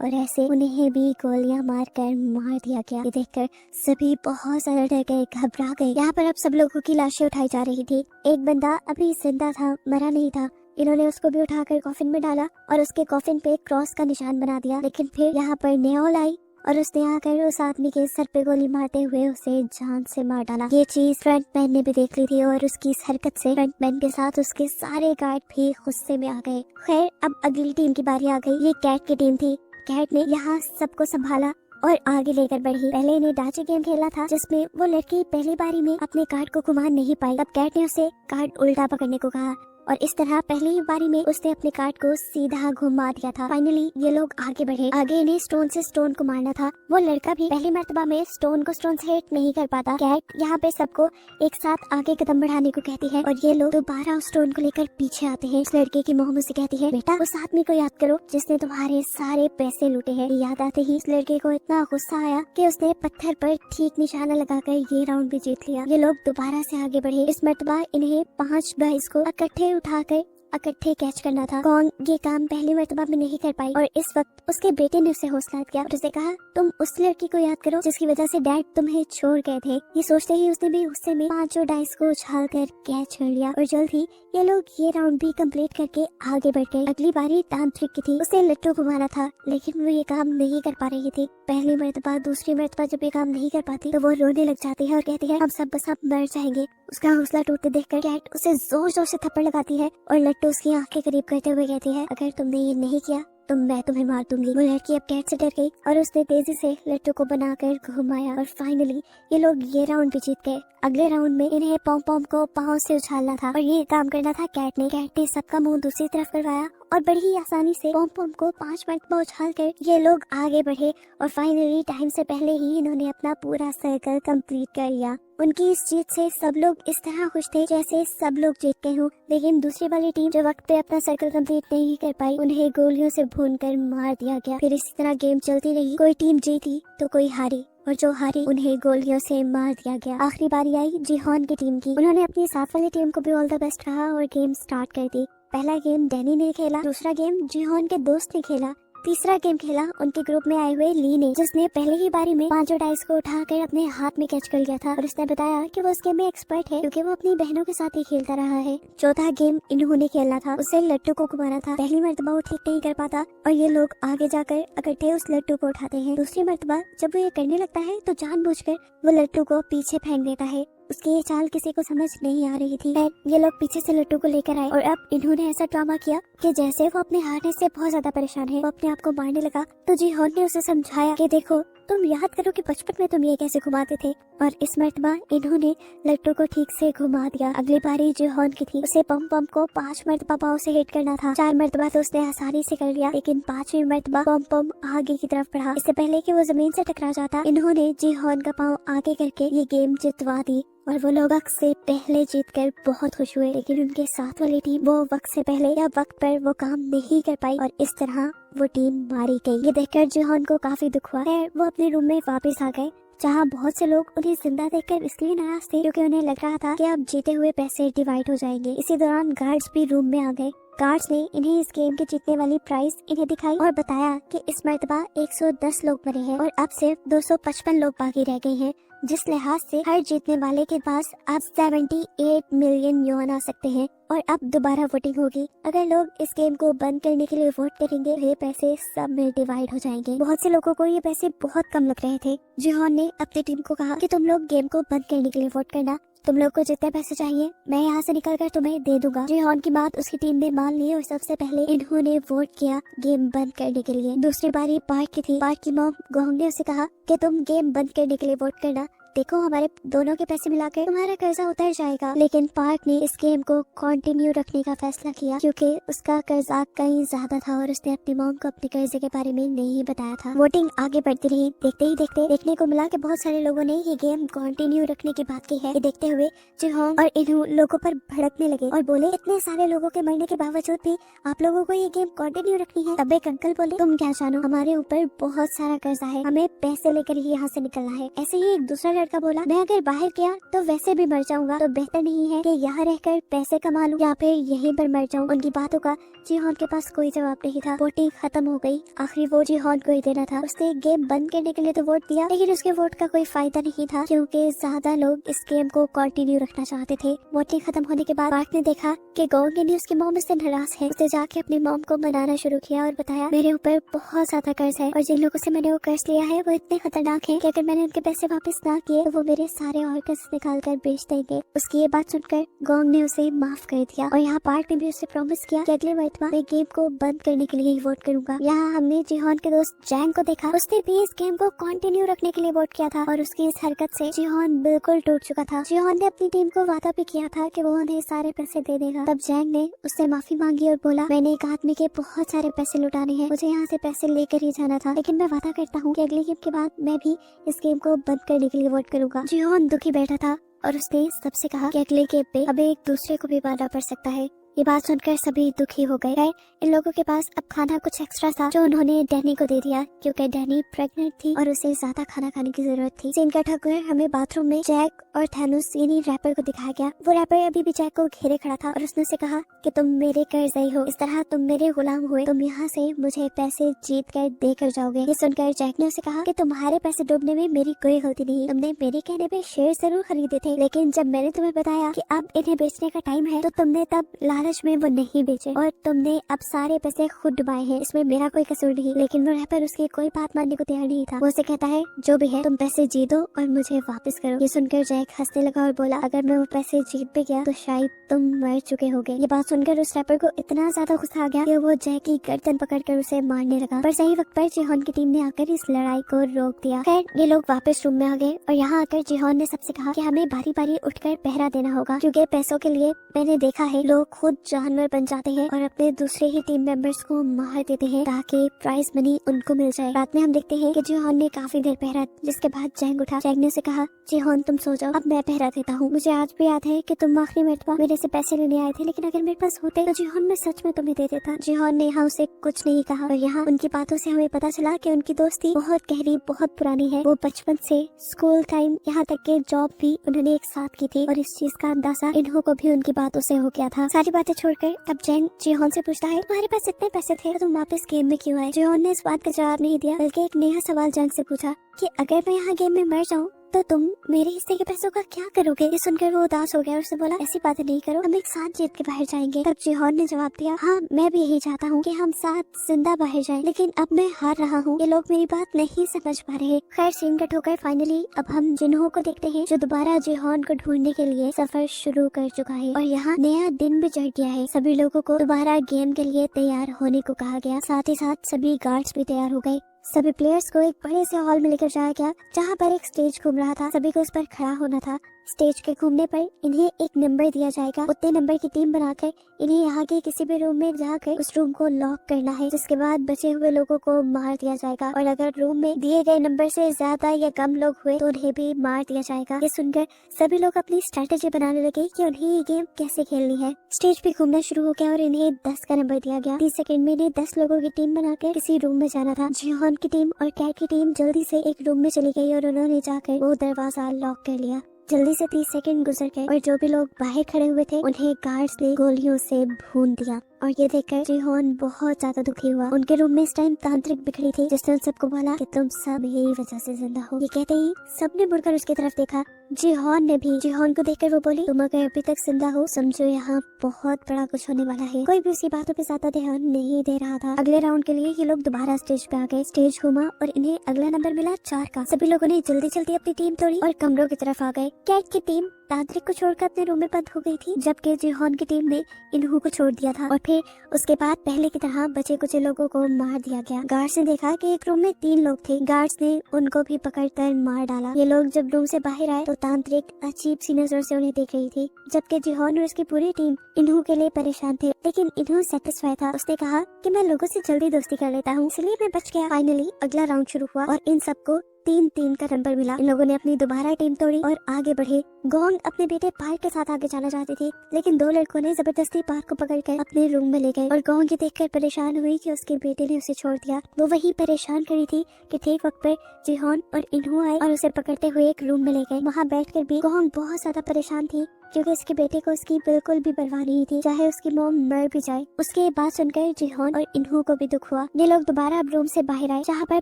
S1: और ऐसे उन्हें भी गोलियां मारकर मार दिया गया। ये देखकर सभी बहुत ज्यादा डर गए, घबरा गए। यहाँ पर अब सब लोगों की लाशें उठाई जा रही थी। एक बंदा अभी जिंदा था, मरा नहीं था। इन्होंने उसको भी उठाकर कॉफिन में डाला और उसके कॉफिन पे क्रॉस का निशान बना दिया। लेकिन फिर यहाँ पर नेओल आई और उसने आकर उस आदमी के सर पे गोली मारते हुए उसे जान से मार डाला। ये चीज फ्रंटमैन ने भी देख ली थी और उसकी इस हरकत से फ्रंटमैन के साथ उसके सारे गार्ड भी गुस्से में आ गए। खैर अब अगली टीम की बारी आ गई। ये कैट की टीम थी। कैट ने यहाँ सबको संभाला और आगे लेकर बढ़ी। पहले इन्हें डाची गेम खेलना था जिसमें वो लड़की पहली बारी में अपने कार्ड को घुमा नहीं पाई। तब कैट ने उसे कार्ड उल्टा पकड़ने को कहा और इस तरह पहली ही बारी में उसने अपने कार्ड को सीधा घुमा दिया था। फाइनली ये लोग आगे बढ़े। आगे इन्हें स्टोन से स्टोन को मारना था। वो लड़का भी पहली मर्तबा में स्टोन को स्टोन से हिट नहीं कर पाता। कैट यहाँ पे सबको एक साथ आगे कदम बढ़ाने को कहती है और ये लोग दोबारा उस स्टोन को लेकर पीछे आते हैं। उस लड़के की मोहम्मद से कहती है, बेटा उस आदमी को याद करो जिसने तुम्हारे सारे पैसे लूटे हैं। याद आते ही इस लड़के को इतना गुस्सा आया कि उसने पत्थर पर ठीक निशाना लगाकर ये राउंड भी जीत लिया। ये लोग दोबारा से आगे बढ़े। इस मर्तबा इन्हें 5 गाइस को इकट्ठे उठाकर इकट्ठे कैच करना था। कौन ये काम पहली मर्तबा में नहीं कर पाई और इस वक्त उसके बेटे ने उसे हौसला दिया और उसे कहा, तुम उस लड़की को याद करो जिसकी वजह से डैड तुम्हें छोड़ गए थे। ये सोचते ही उसने भी गुस्से में 5 डाइस को उछाल कर कैच कर लिया और जल्द ही ये लोग ये राउंड भी कंप्लीट करके आगे बढ़ गए। अगली बारी तांत्रिक की थी। उसे लट्टू घुमाना था लेकिन वो ये काम नहीं कर पा रही थी। पहली मर्तबा दूसरी मर्तबा जब ये काम नहीं कर पाती तो वो रोने लग जाती है और कहती है, हम सब बस अब मर जाएंगे। उसका हौसला टूटते देखकर कैट उसे जोर जोर से थप्पड़ लगाती है और लट्टू उसकी आंख के करीब करते हुए कहती है, अगर तुमने ये नहीं किया तो मैं तुम्हें मार दूंगी। वो लड़की अब कैट से डर गई और उसने तेजी से लट्टू को बनाकर घुमाया और फाइनली ये लोग ये राउंड भी जीत गए। अगले राउंड में इन्हें पॉम पॉम को पाँव से उछालना था और ये काम करना था कैट ने सबका मुंह दूसरी तरफ करवाया और बड़ी ही आसानी से पॉम पॉम को 5 मरतबा उछाल कर ये लोग आगे बढ़े और फाइनली टाइम से पहले ही इन्होंने अपना पूरा सर्कल कंप्लीट कर लिया। उनकी इस जीत से सब लोग इस तरह खुश थे जैसे सब लोग जीत गए हों। लेकिन दूसरी वाली टीम जो वक्त पे अपना सर्कल कंप्लीट नहीं कर पाई उन्हें गोलियों से भूनकर मार दिया गया। फिर इसी तरह गेम चलती रही। कोई टीम जीती तो कोई हारी और जो हारी उन्हें गोलियों से मार दिया गया। आखिरी बारी आई जिहोन की टीम की। उन्होंने अपनी साथ वाली टीम को भी ऑल द बेस्ट कहा और गेम स्टार्ट कर दी। पहला गेम डैनी ने खेला, दूसरा गेम जिहोन के दोस्त ने खेला, तीसरा गेम खेला उनके ग्रुप में आए हुए ली ने, जिसने पहले ही बारी में 5 डाइस को उठाकर अपने हाथ में कैच कर लिया था और उसने बताया कि वो इस गेम में एक्सपर्ट है क्योंकि वो अपनी बहनों के साथ ही खेलता रहा है। चौथा गेम इन्होंने खेलना था, उसे लट्टू को घुमाना था। पहली मर्तबा वो ठीक नहीं कर पाता और ये लोग आगे जाकर इकट्ठे उस लट्टू को उठाते हैं। दूसरी मर्तबा जब वो ये करने लगता है तो जानबूझकर वो लट्टू को पीछे फेंक देता है। उसकी ये चाल किसी को समझ नहीं आ रही थी। ये लोग पीछे से लट्टू को लेकर आए और अब इन्होंने ऐसा ड्रामा किया कि जैसे वो अपने हारने से बहुत ज्यादा परेशान है, वो अपने आप को मारने लगा। तो जिहोन ने उसे समझाया कि देखो तुम याद करो कि बचपन में तुम ये कैसे घुमाते थे, और इस मर्तबा इन्होंने लट्टू को ठीक से घुमा दिया। अगली बारी जिहोन की थी, उसे पम पम को 5 मर्तबा पाँव से हिट करना था। 4 मर्तबा तो उसने आसानी से कर लिया, लेकिन 5वीं मर्तबा पम पम आगे की तरफ बढ़ा। इससे पहले कि वो जमीन से टकरा जाता, इन्होंने जिहोन का पाँव आगे करके ये गेम जितवा दी और वो लोग वक्त से पहले जीतकर बहुत खुश हुए। लेकिन उनके साथ वाली टीम वो वक्त से पहले या वक्त पर वो काम नहीं कर पाई और इस तरह वो टीम मारी गई। ये देखकर जिहोन को काफी दुख हुआ है। वो अपने रूम में वापस आ गए, जहाँ बहुत से लोग उन्हें जिंदा देखकर इसलिए नाराज थे क्योंकि उन्हें लग रहा था कि अब जीते हुए पैसे डिवाइड हो जाएंगे। इसी दौरान गार्ड्स भी रूम में आ गए गार्ड्स ने इन्हें इस गेम के जीतने वाली प्राइस इन्हें दिखाई और बताया कि इस मर्तबा 110 लोग मरे हैं और अब सिर्फ 255 लोग बाकी रह गए हैं, जिस लिहाज से हर जीतने वाले के पास अब 78 मिलियन युआन आ सकते हैं और अब दोबारा वोटिंग होगी। अगर लोग इस गेम को बंद करने के लिए वोट करेंगे, ये पैसे सब में डिवाइड हो जाएंगे। बहुत से लोगों को ये पैसे बहुत कम लग रहे थे। जिहोन ने अपनी टीम को कहा कि तुम लोग गेम को बंद करने के लिए वोट करना, तुम लोग को जितने पैसे चाहिए मैं यहाँ से निकल कर तुम्हें दे दूंगा। जिहोन की बात उसकी टीम ने मान ली और सबसे पहले इन्होंने वोट किया गेम बंद करने के लिए। दूसरी बारी पार्क की थी। पार्क की मॉम गोंग ने उसे कहा कि तुम गेम बंद करने के लिए वोट करना, देखो हमारे दोनों के पैसे मिलाकर तुम्हारा कर्जा उतर जाएगा। लेकिन पार्क ने इस गेम को कंटिन्यू रखने का फैसला किया क्योंकि उसका कर्जा कहीं ज्यादा था और उसने अपनी मॉम को अपने कर्जे के बारे में नहीं बताया था। वोटिंग आगे बढ़ती रही। देखते ही देखते देखने को मिला कि बहुत सारे लोगों ने ये गेम कंटिन्यू रखने की बात की है। ये देखते हुए जिहोंग और इन लोगों पर भड़कने लगे और बोले, इतने सारे लोगों के मरने के बावजूद भी आप लोगों को ये गेम कंटिन्यू रखनी है। तब एक अंकल बोले, तुम क्या जानो, हमारे ऊपर बहुत सारा कर्जा है, हमें पैसे लेकर ही यहाँ से निकलना है। ऐसे ही एक दूसरा लड़का बोला, मैं अगर बाहर गया तो वैसे भी मर जाऊंगा, तो बेहतर नहीं है कि यहाँ रहकर पैसे कमा लूं या फिर यहीं पर मर जाऊं। उनकी बातों का जिहोन के पास कोई जवाब नहीं था। वोटिंग खत्म हो गई। आखिरी वोट जिहोन को ही देना था। उसने गेम बंद करने के लिए तो वोट दिया, लेकिन उसके वोट का कोई फायदा नहीं था क्योंकि ज्यादा लोग इस गेम को कंटिन्यू रखना चाहते थे। वोटिंग खत्म होने के बाद पार्क ने देखा कि गोंग ने उसकी मॉम से नाराज है। उसने जाके अपनी मॉम को मनाना शुरू किया और बताया, मेरे ऊपर बहुत ज्यादा कर्ज है और जिन लोगों से मैंने वो कर्ज लिया है वो इतने खतरनाक है कि अगर मैंने उनके पैसे वापस ना किए तो वो मेरे सारे ऑर्गन्स निकाल कर बेच देंगे। उसकी ये बात सुनकर गोंग ने उसे माफ कर दिया और यहाँ पार्क ने भी उसे प्रॉमिस किया कि अगले मरतबा मैं गेम को बंद करने के लिए ही वोट करूंगा। यहाँ हमने जिहोन के दोस्त जैंग को देखा। उसने भी इस गेम को कंटिन्यू रखने के लिए वोट किया था और उसकी इस हरकत से जिहोन बिल्कुल टूट चुका था। जिहोन ने अपनी टीम को वादा भी किया था कि वो उन्हें सारे पैसे दे देगा। तब जैंग ने उससे माफी मांगी और बोला, मैंने एक आदमी के बहुत सारे पैसे लुटाने हैं, मुझे यहाँ से पैसे लेकर ही जाना था, लेकिन मैं वादा करता हूँ कि अगले गेम के बाद मैं भी इस गेम को बंद करने के लिए वोट करूंगा। जिहोन दुखी बैठा था और उसने सबसे कहा कि अगले गेम पे अब एक दूसरे को भी मारना पड़ सकता है। ये बात सुनकर सभी दुखी हो गए। इन लोगों के पास अब खाना कुछ एक्स्ट्रा था जो उन्होंने डैनी को दे दिया क्योंकि डैनी प्रेग्नेंट थी और उसे ज्यादा खाना खाने की जरूरत थी। सीन कट होकर हमें बाथरूम में जैक और थैनोस यानी रैपर को दिखाया गया। वो रैपर अभी भी जैक को घेरे खड़ा था और उसने उसे कहा कि तुम मेरे कर्जई हो, इस तरह तुम मेरे गुलाम हुए, तुम यहाँ से मुझे पैसे जीत कर दे कर जाओगे। ये सुनकर जैक ने उसे कहा कि तुम्हारे पैसे डूबने में मेरी कोई गलती नहीं, तुमने मेरे कहने पे शेयर जरूर खरीदे थे, लेकिन जब मैंने तुम्हें बताया कि अब इन्हें बेचने का टाइम है तो तुमने तब लालच में वो नहीं बेचे और तुमने अब सारे पैसे खुद डुबाए हैं, इसमें मेरा कोई कसूर नहीं। लेकिन वो रैपर उसकी कोई बात मानने को तैयार नहीं था। वो उसे कहता है, जो भी है तुम पैसे जीतो और मुझे वापस करो। ये सुनकर जैक हंसने लगा और बोला, अगर मैं वो पैसे जीत भी गया तो शायद तुम मर चुके होगे। ये बात सुनकर उस रैपर को इतना ज्यादा गुस्सा आ गया कि वो जैक की गर्दन पकड़कर उसे मारने लगा, पर सही वक्त पर जिहोन की टीम ने आकर इस लड़ाई को रोक दिया। खैर ये लोग वापस रूम में आ गए और यहाँ आकर जिहोन ने सबसे कहा कि हमें बारी बारी उठकर पहरा देना होगा क्योंकि पैसों के लिए मैंने देखा है लोग खुद जानवर बन जाते हैं और अपने दूसरे ही टीम मेंबर्स को मार देते हैं ताकि प्राइज मनी उनको मिल जाए। रात में हम देखते हैं कि जिहोन ने काफी देर पहरा, जिसके बाद जैंग उठा। जैंग ने उसे कहा, जिहोन तुम सो जाओ, अब मैं पहरा देता हूँ। मुझे आज भी याद है कि तुम आखिरी मरतबा मेरे से पैसे लेने आए थे, लेकिन अगर मेरे पास होते तो जिहोन मैं सच में तुम्हें दे देता। जिहोन ने यहाँ उसे कुछ नहीं कहा और यहाँ उनकी बातों से हमें पता चला कि उनकी दोस्ती बहुत गहरी बहुत पुरानी है। वो बचपन से स्कूल टाइम यहाँ तक के जॉब भी उन्होंने एक साथ की थी और इस चीज का अंदाजा इन्हों को भी उनकी बातों से हो गया था। सारी बातें छोड़कर अब जैंग जिहोन से पूछता है, तुम्हारे पास इतने पैसे थे तो तुम वापस गेम में क्यों आए? जिहोन ने इस बात का जवाब नहीं दिया बल्कि एक नया सवाल जैंग से पूछा कि अगर मैं यहाँ गेम में मर जाऊँ तो तुम मेरे हिस्से के पैसों का क्या करोगे? ये सुनकर वो उदास हो गया और उसने बोला, ऐसी बातें नहीं करो, हम एक साथ जीत के बाहर जाएंगे। तब जिहोन ने जवाब दिया, हाँ मैं भी यही चाहता हूँ कि हम साथ जिंदा बाहर जाएं, लेकिन अब मैं हार रहा हूँ, ये लोग मेरी बात नहीं समझ पा रहे। खैर सीन कट होकर फाइनली अब हम जिन्हों को देखते हैं जो दोबारा जिहोन को ढूंढने के लिए सफर शुरू कर चुका है और यहाँ नया दिन भी चढ़ गया है। सभी लोगों को दोबारा गेम के लिए तैयार होने को कहा गया, साथ ही साथ सभी गार्ड्स भी तैयार हो गए। सभी प्लेयर्स को एक बड़े से हॉल में लेकर जाया गया जहाँ पर एक स्टेज घूम रहा था। सभी को उस पर खड़ा होना था। स्टेज के घूमने पर इन्हें एक नंबर दिया जाएगा। उतने नंबर की टीम बनाकर इन्हें यहाँ के किसी भी रूम में जाकर उस रूम को लॉक करना है, जिसके बाद बचे हुए लोगों को मार दिया जाएगा और अगर रूम में दिए गए नंबर से ज्यादा या कम लोग हुए तो उन्हें भी मार दिया जाएगा। ये सुनकर सभी लोग अपनी स्ट्रेटेजी बनाने लगे कि उन्हें ये गेम कैसे खेलनी है। स्टेज पे घूमना शुरू हो गया और इन्हें 10 का नंबर दिया गया। 30 सेकंड में इन्हें 10 लोगों की टीम बनाकर किसी रूम में जाना था। जिहोन की टीम और कैट की टीम जल्दी से एक रूम में चली गई और उन्होंने जाकर वो दरवाजा लॉक कर लिया। जल्दी से 30 सेकंड गुजर गए और जो भी लोग बाहर खड़े हुए थे उन्हें गार्ड्स ने गोलियों से भून दिया और ये देखकर जिहोन बहुत ज्यादा दुखी हुआ। उनके रूम में इस टाइम तांत्रिक बिखरी थी जिसने उन सबको बोला कि तुम सब यही वजह से जिंदा हो। ये कहते ही सबने मुड़कर उसकी तरफ देखा। जिहोन ने भी। जिहोन को देखकर वो बोली, तुम अगर अभी तक जिंदा हो समझो यहाँ बहुत बड़ा कुछ होने वाला है। कोई भी उसी बातों पे ज्यादा ध्यान नहीं दे रहा था। अगले राउंड के लिए ये लोग दोबारा स्टेज पे आ गए। स्टेज घूमा और इन्हें अगला नंबर मिला 4 का। सभी लोगों ने जल्दी जल्दी अपनी टीम तोड़ी और कमरों की तरफ आ गए। कैट की टीम तांत्रिक को छोड़कर अपने रूम में बंद हो गई थी, जबकि जिहोन की टीम ने इन्हू को छोड़ दिया था। और फिर उसके बाद पहले की तरह बचे कुछ लोगों को मार दिया गया। गार्ड्स ने देखा कि एक रूम में 3 लोग थे। गार्ड्स ने उनको भी पकड़कर मार डाला। ये लोग जब रूम से बाहर आए तो तांत्रिक अजीब सी नजर से उन्हें देख रही थी, जबकि जिहोन और उसकी पूरी टीम इन्हू के लिए परेशान थे। लेकिन इन्हू सेटिस्फाई था। उसने कहा कि मैं लोगों से जल्दी दोस्ती कर लेता हूँ, इसलिए मैं बच गया। फाइनली अगला राउंड शुरू हुआ और इन सबको 3-3 का नंबर मिला। इन लोगों ने अपनी दोबारा टीम तोड़ी और आगे बढ़े। गोंग अपने बेटे पार्क के साथ आगे जाना चाहती थी, लेकिन 2 लड़कों ने जबरदस्ती पार्क को पकड़कर अपने रूम में ले गए और गोंग ये देखकर परेशान हुई कि उसके बेटे ने उसे छोड़ दिया। वो वही परेशान खड़ी थी कि ठीक वक्त पर जिहोन और इन्हू आए और उसे पकड़ते हुए एक रूम में ले गए। वहाँ बैठकर भी गोंग बहुत ज्यादा परेशान थी क्योंकि उसके बेटे को उसकी बिल्कुल भी परवाह नहीं थी, चाहे उसकी मॉम मर भी जाए। उसके बात सुनकर जिहोन और इन्हू को भी दुख हुआ। ये लोग दोबारा अब रूम से बाहर आए, जहाँ पर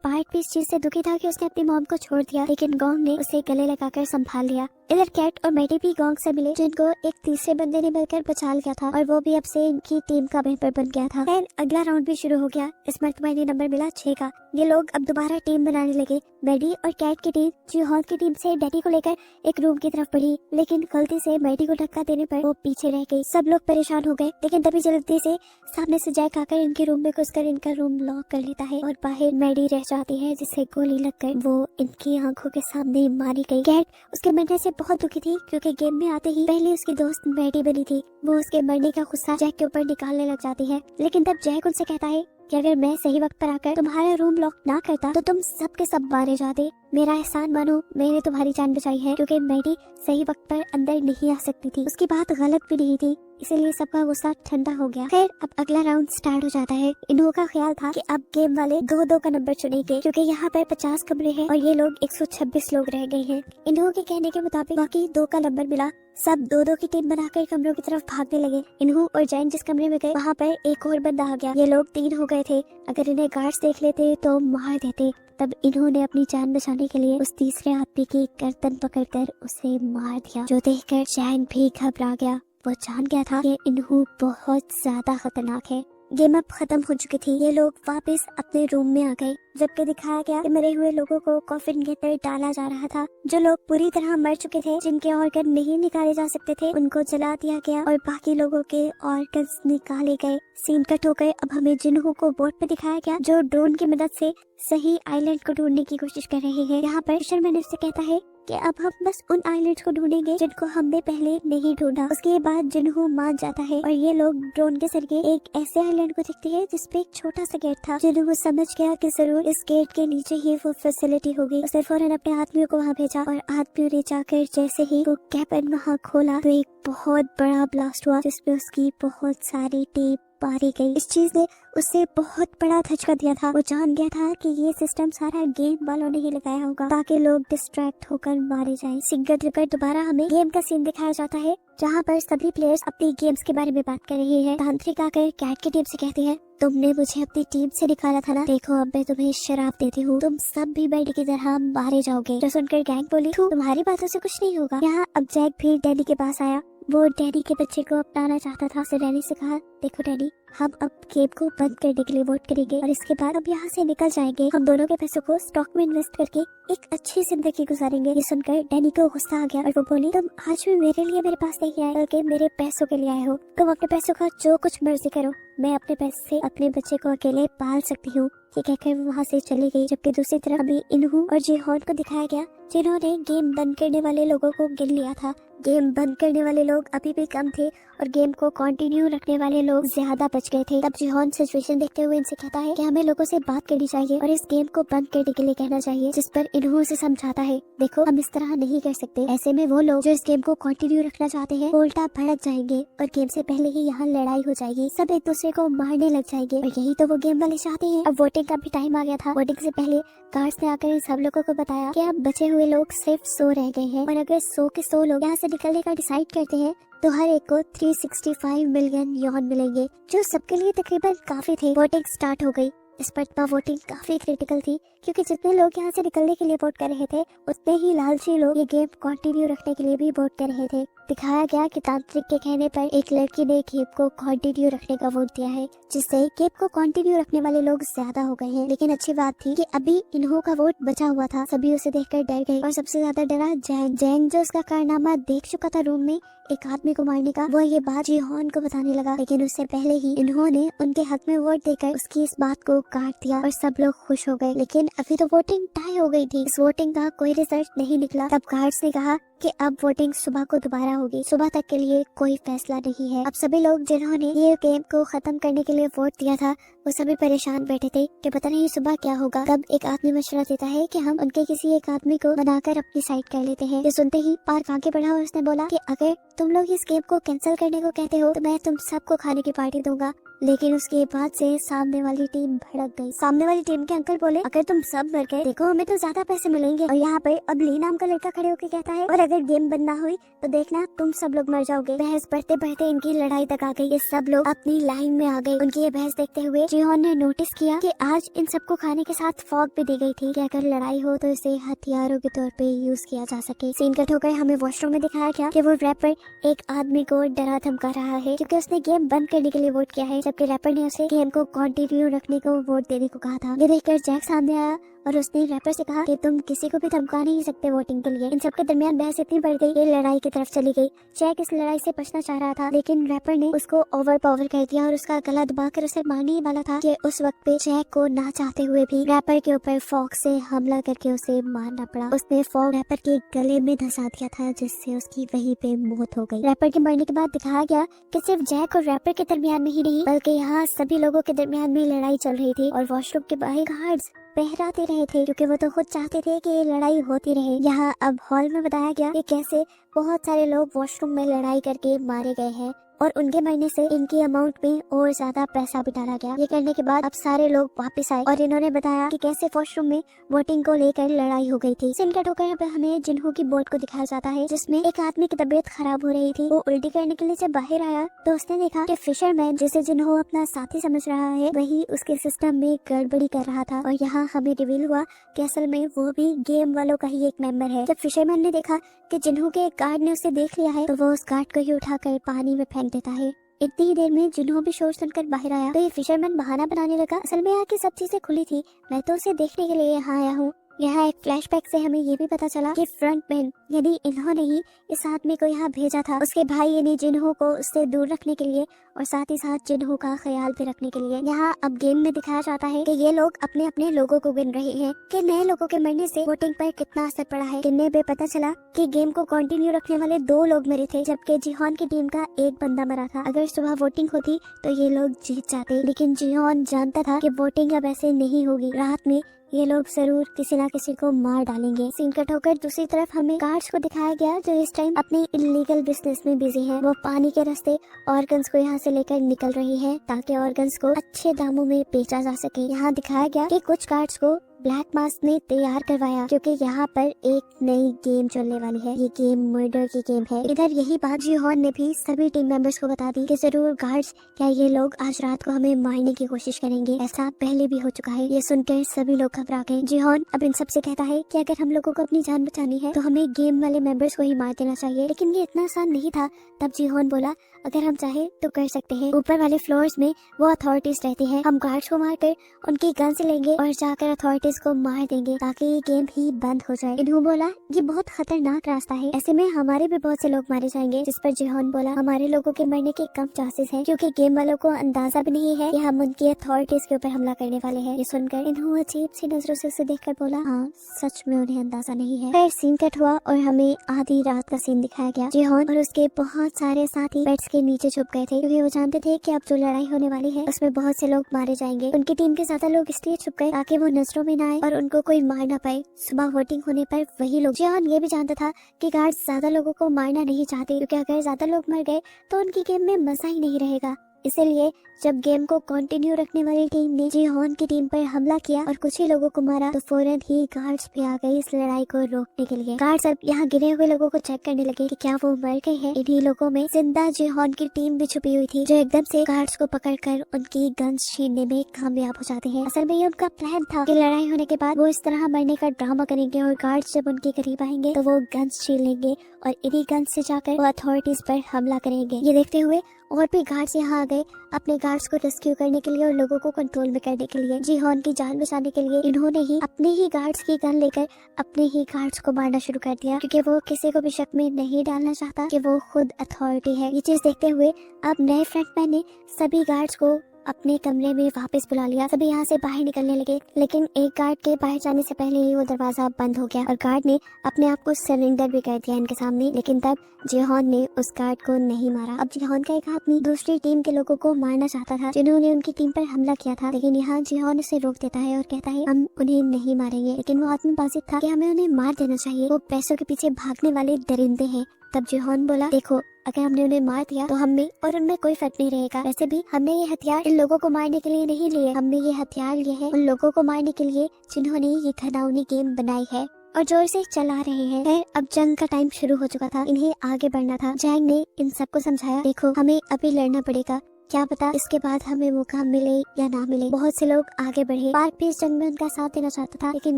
S1: पार्क भी इस चीज से दुखी था कि उसने अपनी मॉम को छोड़ दिया, लेकिन गोंग ने उसे गले लगाकर संभाल लिया। इधर कैट और मैडी भी गोंग से मिले, जिनको एक तीसरे बंदे ने मिलकर बचा लिया था और वो भी अब से इनकी टीम का मेंबर बन गया था। फिर अगला राउंड भी शुरू हो गया। इस मरतबा इन्हें नंबर मिला 6 का। ये लोग अब दोबारा टीम बनाने लगे। मैडी और कैट की टीम जिहोन की टीम से डैडी को लेकर एक रूम की तरफ बढ़ी, लेकिन गलती से मैडी को धक्का देने पर वो पीछे रह गई। सब लोग परेशान हो गए, लेकिन तभी जल्दी से सामने से जैक आकर इनके रूम में घुसकर इनका रूम लॉक कर लेता है और बाहर मैडी रह जाती है, जिसे गोली लगकर वो इनकी आंखों के सामने मारी गई। कैट उसके मरने से बहुत दुखी थी क्योंकि गेम में आते ही पहले उसकी दोस्त मैडी बनी थी। वो उसके मरने का गुस्सा जैक के ऊपर निकालने लग जाती है, लेकिन तब जैक उनसे कहता है कि अगर मैं सही वक्त पर आकर तुम्हारा रूम लॉक ना करता तो तुम सब के सब मारे जाते। मेरा एहसान मानो, मैंने तुम्हारी जान बचाई है, क्योंकि मैडी सही वक्त पर अंदर नहीं आ सकती थी। उसकी बात गलत भी नहीं थी, इसीलिए सबका गुस्सा ठंडा हो गया। फिर अब अगला राउंड स्टार्ट हो जाता है। इन्हों का ख्याल था कि अब गेम वाले 2-2 का नंबर चुनेंगे, क्योंकि यहाँ पर 50 कमरे हैं और ये लोग 126 लोग रह गए हैं। इन्हों के कहने के मुताबिक बाकी 2 का नंबर मिला। सब 2-2 की टीम बनाकर कमरों की तरफ भागने लगे। इन्हों और जैन जिस कमरे में गए वहाँ पर एक और बंदा आ गया। ये लोग 3 हो गए थे। अगर इन्हें गार्ड्स देख लेते तो मार देते। तब इन्होंने अपनी जान बचाने के लिए उस तीसरे आदमी की गर्दन पकड़कर उसे मार दिया, जो देखकर जैन भी घबरा गया। वो जान गया था कि इन्हू बहुत ज्यादा खतरनाक है। गेम अब खत्म हो चुकी थी। ये लोग वापस अपने रूम में आ गए, जबकि दिखाया गया कि मरे हुए लोगों को कॉफिन के अंदर डाला जा रहा था। जो लोग पूरी तरह मर चुके थे, जिनके ऑर्गन नहीं निकाले जा सकते थे, उनको जला दिया गया और बाकी लोगों के ऑर्गन्स निकाले गए। सीन कट हो गए। अब हमें जिन्हू को बोट पे दिखाया गया, जो ड्रोन की मदद से सही आइलैंड को ढूंढने की कोशिश कर रहे हैं। यहाँ पर फिशरमैन से कहता है कि अब हम बस उन आइलैंड्स को ढूंढेंगे जिनको हमने पहले नहीं ढूंढा। उसके बाद जिन्हू मान जाता है और ये लोग ड्रोन के जरिए एक ऐसे आइलैंड को देखते हैं जिसपे एक छोटा सा गेट था। जिन्हू समझ गया कि जरूर इस गेट के नीचे ही वो फैसिलिटी होगी। उसने फौरन अपने आदमियों को वहाँ भेजा और आदमियों ने जाकर जैसे ही वो कैबिन वहाँ खोला तो एक बहुत बड़ा ब्लास्ट हुआ, जिसमें उसकी बहुत सारी टीम मारी गई। इस चीज ने उसे बहुत बड़ा धचका दिया था। वो जान गया था कि ये सिस्टम सारा गेम वालों ने ही लगाया होगा ताकि लोग डिस्ट्रैक्ट होकर मारे जाएं। सिंगल ट्रिगर दोबारा हमें गेम का सीन दिखाया जाता है, जहाँ पर सभी प्लेयर्स अपनी गेम्स के बारे में बात कर रहे हैं। तांत्रिक आकर कैट की टीम से कहते हैं, तुमने मुझे अपनी टीम से निकाला था ना, देखो अब मैं तुम्हें शराब देती हूँ, तुम सब भी बैठ की तरह मारे जाओगे। जो सुनकर गैंग बोली, तुम्हारी बातों से कुछ नहीं होगा। यहाँ अब जैक भी डैडी के पास आया। वो डैडी के बच्चे को अपनाना चाहता था। उसने डैडी से कहा, देखो डैडी, हम अब गेम को बंद करने के लिए वोट करेंगे और इसके बाद अब यहाँ से निकल जाएंगे। हम दोनों के पैसों को स्टॉक में इन्वेस्ट करके एक अच्छी जिंदगी गुजारेंगे। ये सुनकर डैनी को गुस्सा आ गया और वो बोली, तुम आज भी मेरे लिए मेरे पास नहीं आए, बल्कि मेरे पैसों के लिए आए हो। तुम अपने पैसों का जो कुछ मर्जी करो, मैं अपने पैसे से अपने बच्चे को अकेले पाल सकती हूँ। ये कहकर वो वहाँ से चली गई। जबकि दूसरी तरफ अभी इन्हू और जिहोन को दिखाया गया, जिन्होंने गेम बंद करने वाले लोगों को गिन लिया था। गेम बंद करने वाले लोग अभी भी कम थे और गेम को कंटिन्यू रखने वाले लोग ज्यादा बच गए थे। तब जिहोन सिचुएशन देखते हुए इनसे कहता है कि हमें लोगों से बात करनी चाहिए और इस गेम को बंद करने के लिए कहना चाहिए, जिस पर इन्हों से समझाता है, देखो हम इस तरह नहीं कर सकते। ऐसे में वो लोग जो इस गेम को कंटिन्यू रखना चाहते हैं वो उल्टा भड़क जाएंगे और गेम से पहले ही यहाँ लड़ाई हो जाएगी, सब एक दूसरे को मारने लग जाएंगे और यही तो वो गेम वाले चाहते हैं। अब वोटिंग का भी टाइम आ गया था। वोटिंग से पहले गार्ड्स ने आकर इन सब लोगों को बताया कि अब बचे हुए लोग सिर्फ 100 रह गए हैं और अगर 100 के 100 लोग यहाँ से निकलने का डिसाइड करते हैं तो हर एक को 365 मिलियन यौन मिलेंगे, जो सबके लिए तकरीबन काफी थे। वोटिंग स्टार्ट हो गई। इस पर वोटिंग काफी क्रिटिकल थी, क्योंकि जितने लोग यहाँ से निकलने के लिए वोट कर रहे थे, उतने ही लालची लोग ये गेम कंटिन्यू रखने के लिए भी वोट कर रहे थे। दिखाया गया कि तांत्रिक के कहने पर एक लड़की ने गेम को कंटिन्यू रखने का वोट दिया है, जिससे गेम को कंटिन्यू रखने वाले लोग ज्यादा हो गए हैं। लेकिन अच्छी बात थी कि अभी इन्हों का वोट बचा हुआ था। सभी उसे देखकर डर गए, और सबसे ज्यादा डरा जैंग जो उसका कारनामा देख चुका था रूम में एक आदमी को मारने का। वो ये बात जीहोन को बताने लगा, लेकिन उससे पहले ही इन्होंने उनके हक में वोट देकर उसकी इस बात को काट दिया और सब लोग खुश हो गए। लेकिन अभी तो वोटिंग टाई हो गई थी। इस वोटिंग का कोई रिजल्ट नहीं निकला। तब गार्ड्स ने कहा कि अब वोटिंग सुबह को दोबारा होगी। सुबह तक के लिए कोई फैसला नहीं है। अब सभी लोग जिन्होंने ये गेम को खत्म करने के लिए वोट दिया था, वो सभी परेशान बैठे थे कि पता नहीं सुबह क्या होगा। तब एक आदमी मशवरा देता है कि हम उनके किसी एक आदमी को बनाकर अपनी साइड कर लेते हैं। ये सुनते ही पार्क आगे बढ़ा और उसने बोला कि अगर तुम लोग इस गेम को कैंसिल करने को कहते हो, तो मैं तुम सबको खाने की पार्टी दूंगा। लेकिन उसके बाद से सामने वाली टीम भड़क गई। सामने वाली टीम के अंकल बोले, अगर तुम सब मर गए, देखो हमें तो ज्यादा पैसे मिलेंगे। और यहाँ पर अब ली नाम का लड़का खड़े होकर कहता है, और अगर गेम बंद ना हुई तो देखना तुम सब लोग मर जाओगे। बहस बढ़ते बढ़ते इनकी लड़ाई तक आ गई। ये सब लोग अपनी लाइन में आ गए। उनकी ये बहस देखते हुए जिहोन ने नोटिस किया कि आज इन सबको खाने के साथ फॉग भी दी गई थी कि अगर लड़ाई हो तो इसे हथियारों के तौर पे यूज किया जा सके। सीन कट होकर हमें वॉशरूम में दिखाया गया कि वो रैपर एक आदमी को डरा धमका रहा है, क्योंकि उसने गेम बंद करने के लिए वोट किया है, जबकि रैपर ने उसे गेम को कंटिन्यू रखने को वोट देने को कहा था। ये देखकर जैक सामने आया और उसने रैपर से कहा कि तुम किसी को भी धमका नहीं सकते वोटिंग के लिए। इन सबके दरमियान बहस इतनी बढ़ गई, ये लड़ाई की तरफ चली गई। जैक इस लड़ाई से बचना चाह रहा था, लेकिन रैपर ने उसको ओवर पावर कर दिया और उसका गला दबाकर उसे मारने ही वाला था कि उस वक्त पे जैक को ना चाहते हुए भी रैपर के ऊपर फॉग से हमला करके उसे मारना पड़ा। उसने फॉग रैपर के गले में धंसा दिया था, जिससे उसकी वहीं पे मौत हो गई। रैपर के मरने के बाद दिखाया गया कि सिर्फ जैक और रैपर के दरमियान में ही नहीं, बल्कि यहाँ सभी लोगों के दरमियान में लड़ाई चल रही थी। और वॉशरूम के बाहर गार्ड्स पहराते रहे थे, क्योंकि वो तो खुद चाहते थे कि ये लड़ाई होती रहे। यहाँ अब हॉल में बताया गया कि कैसे बहुत सारे लोग वॉशरूम में लड़ाई करके मारे गए हैं, और उनके मरने से इनकी अमाउंट में और ज्यादा पैसा भी डाला गया। ये करने के बाद अब सारे लोग वापस आए और इन्होंने बताया कि कैसे वॉशरूम में वोटिंग को लेकर लड़ाई हो गई थी। सीन कट होकर अब हमें जिन्हों की बोट को दिखाया जाता है, जिसमें एक आदमी की तबीयत खराब हो रही थी। वो उल्टी करने के लिए जब बाहर आया तो उसने देखा कि फिशरमैन, जिसे जिन्हों अपना साथी समझ रहा है, वही उसके सिस्टम में गड़बड़ी कर रहा था। और यहाँ हमें रिवील हुआ कि असल में वो भी गेम वालों का ही एक मेंबर है। जब फिशरमैन ने देखा कि जिन्हों के गार्ड ने उसे देख लिया है, तो वो उस गार्ड को ही उठाकर पानी में फेंक देता है। इतनी ही देर में जिन्हों भी शोर सुनकर बाहर आया, तो ये फिशरमैन बहाना बनाने लगा, असल में यहाँ की सब चीजें खुली थी, मैं तो उसे देखने के लिए यहाँ आया हूँ। यहाँ एक फ्लैशबैक से हमें ये भी पता चला कि फ्रंटमैन यानी इन्होंने ही इस आदमी को यहाँ भेजा था, उसके भाई यानी जिन्हों को उससे दूर रखने के लिए, और साथ ही साथ जिन्हों का ख्याल भी रखने के लिए। यहाँ अब गेम में दिखाया जाता है कि ये लोग अपने अपने लोगों को गिन रहे हैं कि नए लोगों के मरने से वोटिंग पर कितना असर पड़ा है। गिनने पे पता चला कि गेम को कंटिन्यू रखने वाले 2 लोग मरे थे, जबकि जिहोन की टीम का एक बंदा मरा था। अगर सुबह वोटिंग होती तो ये लोग जीत जाते, लेकिन जिहोन जानता था कि वोटिंग अब ऐसे नहीं होगी। रात में ये लोग जरूर किसी ना किसी को मार डालेंगे। सीन कट होकर दूसरी तरफ हमें गार्ड्स को दिखाया गया, जो इस टाइम अपनी इलीगल बिजनेस में बिजी हैं। वो पानी के रास्ते ऑर्गन्स को यहाँ से लेकर निकल रही हैं, ताकि ऑर्गन्स को अच्छे दामों में बेचा जा सके। यहाँ दिखाया गया कि कुछ गार्ड्स को ब्लैक मास्क ने तैयार करवाया, क्योंकि यहाँ पर एक नई गेम चलने वाली है। ये गेम मर्डर की गेम है। इधर यही बात जिहोन ने भी सभी टीम मेंबर्स को बता दी कि जरूर गार्ड्स, क्या ये लोग आज रात को हमें मारने की कोशिश करेंगे, ऐसा पहले भी हो चुका है। ये सुनकर सभी लोग घबरा गए। जिहोन अब इन सब से कहता है कि अगर हम लोगों को अपनी जान बचानी है तो हमें गेम वाले मेंबर्स को ही मार देना चाहिए, लेकिन ये इतना आसान नहीं था। तब जिहोन बोला, अगर हम चाहे तो कर सकते हैं। ऊपर वाले फ्लोर्स में वो अथॉरिटीज रहती हैं, हम गार्ड्स को मारकर उनकी गन से लेंगे और जाकर अथॉरिटीज को मार देंगे, ताकि ये गेम ही बंद हो जाए। इन्हों बोला, ये बहुत खतरनाक रास्ता है, ऐसे में हमारे भी बहुत से लोग मारे जाएंगे। जिस पर जिहोन बोला, हमारे लोगों के मरने के कम चांसेस हैं, क्योंकि गेम वालों को अंदाजा भी नहीं है कि हम उनकी अथॉरिटीज के ऊपर हमला करने वाले हैं। ये सुनकर इन्हों अजीब सी नजरों से उसे देखकर बोला, हाँ सच में उन्हें अंदाजा नहीं है। फिर सीन कट हुआ और हमें आधी रात का सीन दिखाया गया। जिहोन और उसके बहुत सारे साथी बेड्स के नीचे छुप गए थे, क्योंकि वो जानते थे कि अब जो लड़ाई होने वाली है उसमें बहुत से लोग मारे जाएंगे। उनकी टीम के ज्यादा लोग इसलिए छुप गए ताकि वो नजरों में ना आए और उनको कोई मार ना पाए। सुबह वोटिंग होने पर वही लोग, जिहोन ये भी जानता था कि गार्ड्स ज्यादा लोगों को मारना नहीं चाहते, क्योंकि अगर ज्यादा लोग मर गए तो उनकी गेम में मजा ही नहीं रहेगा। इसीलिए जब गेम को कंटिन्यू रखने वाली टीम ने जिहोन की टीम पर हमला किया और कुछ ही लोगों को मारा तो फौरन ही गार्ड्स भी आ गए इस लड़ाई को रोकने के लिए। गार्ड्स अब यहाँ गिरे हुए लोगों को चेक करने लगे कि क्या वो मर गए हैं। इन्हीं लोगों में जिंदा जिहोन की टीम भी छुपी हुई थी, जो एकदम से गार्ड्स को पकड़कर उनकी गन्स छीनने में कामयाब हो जाते हैं। असल में ये उनका प्लान था कि लड़ाई होने के बाद वो इस तरह मरने का ड्रामा करेंगे और गार्ड्स जब उनके करीब आएंगे तो वो गन्स छीन लेंगे और इन्हीं गन्स से जाकर वो अथॉरिटीज पर हमला करेंगे। ये देखते हुए और भी गार्ड्स यहाँ आ गए अपने गार्ड्स को रेस्क्यू करने के लिए और लोगों को कंट्रोल में करने के लिए। जिहोन की जान बचाने के लिए इन्होंने ही अपने ही गार्ड्स की गन लेकर अपने ही गार्ड्स को मारना शुरू कर दिया, क्योंकि वो किसी को भी शक में नहीं डालना चाहता कि वो खुद अथॉरिटी है। ये चीज देखते हुए अब नए फ्रंटमैन ने सभी गार्ड्स को अपने कमरे में वापस बुला लिया। सभी यहाँ से बाहर निकलने लगे, लेकिन एक गार्ड के बाहर जाने से पहले ही वो दरवाजा बंद हो गया और गार्ड ने अपने आप को सरेंडर भी कर दिया इनके सामने। लेकिन तब जिहोन ने उस गार्ड को नहीं मारा। अब जिहोन का एक आदमी दूसरी टीम के लोगों को मारना चाहता था जिन्होंने उनकी टीम पर हमला किया था, लेकिन यहाँ जिहोन उसे रोक देता है और कहता है हम उन्हें नहीं मारेंगे। लेकिन वो आदमी बाजिद था कि हमें उन्हें मार देना चाहिए, वो पैसों के पीछे भागने वाले दरिंदे हैं। तब जिहोन बोला, देखो अगर हमने उन्हें मार दिया तो हम में और उनमें कोई फर्क नहीं रहेगा। वैसे भी हमने ये हथियार इन लोगों को मारने के लिए नहीं लिए, हमने ये हथियार लिए हैं उन लोगों को मारने के लिए जिन्होंने ये घिनौनी गेम बनाई है और जो इसे चला रहे हैं। अब जंग का टाइम शुरू हो चुका था, इन्हें आगे बढ़ना था। जैंग ने इन सबको समझाया, देखो हमें अभी लड़ना पड़ेगा, क्या पता इसके बाद हमें मौका मिले या ना मिले। बहुत से लोग आगे बढ़े, पार्क भी इस जंग में उनका साथ देना चाहता था, लेकिन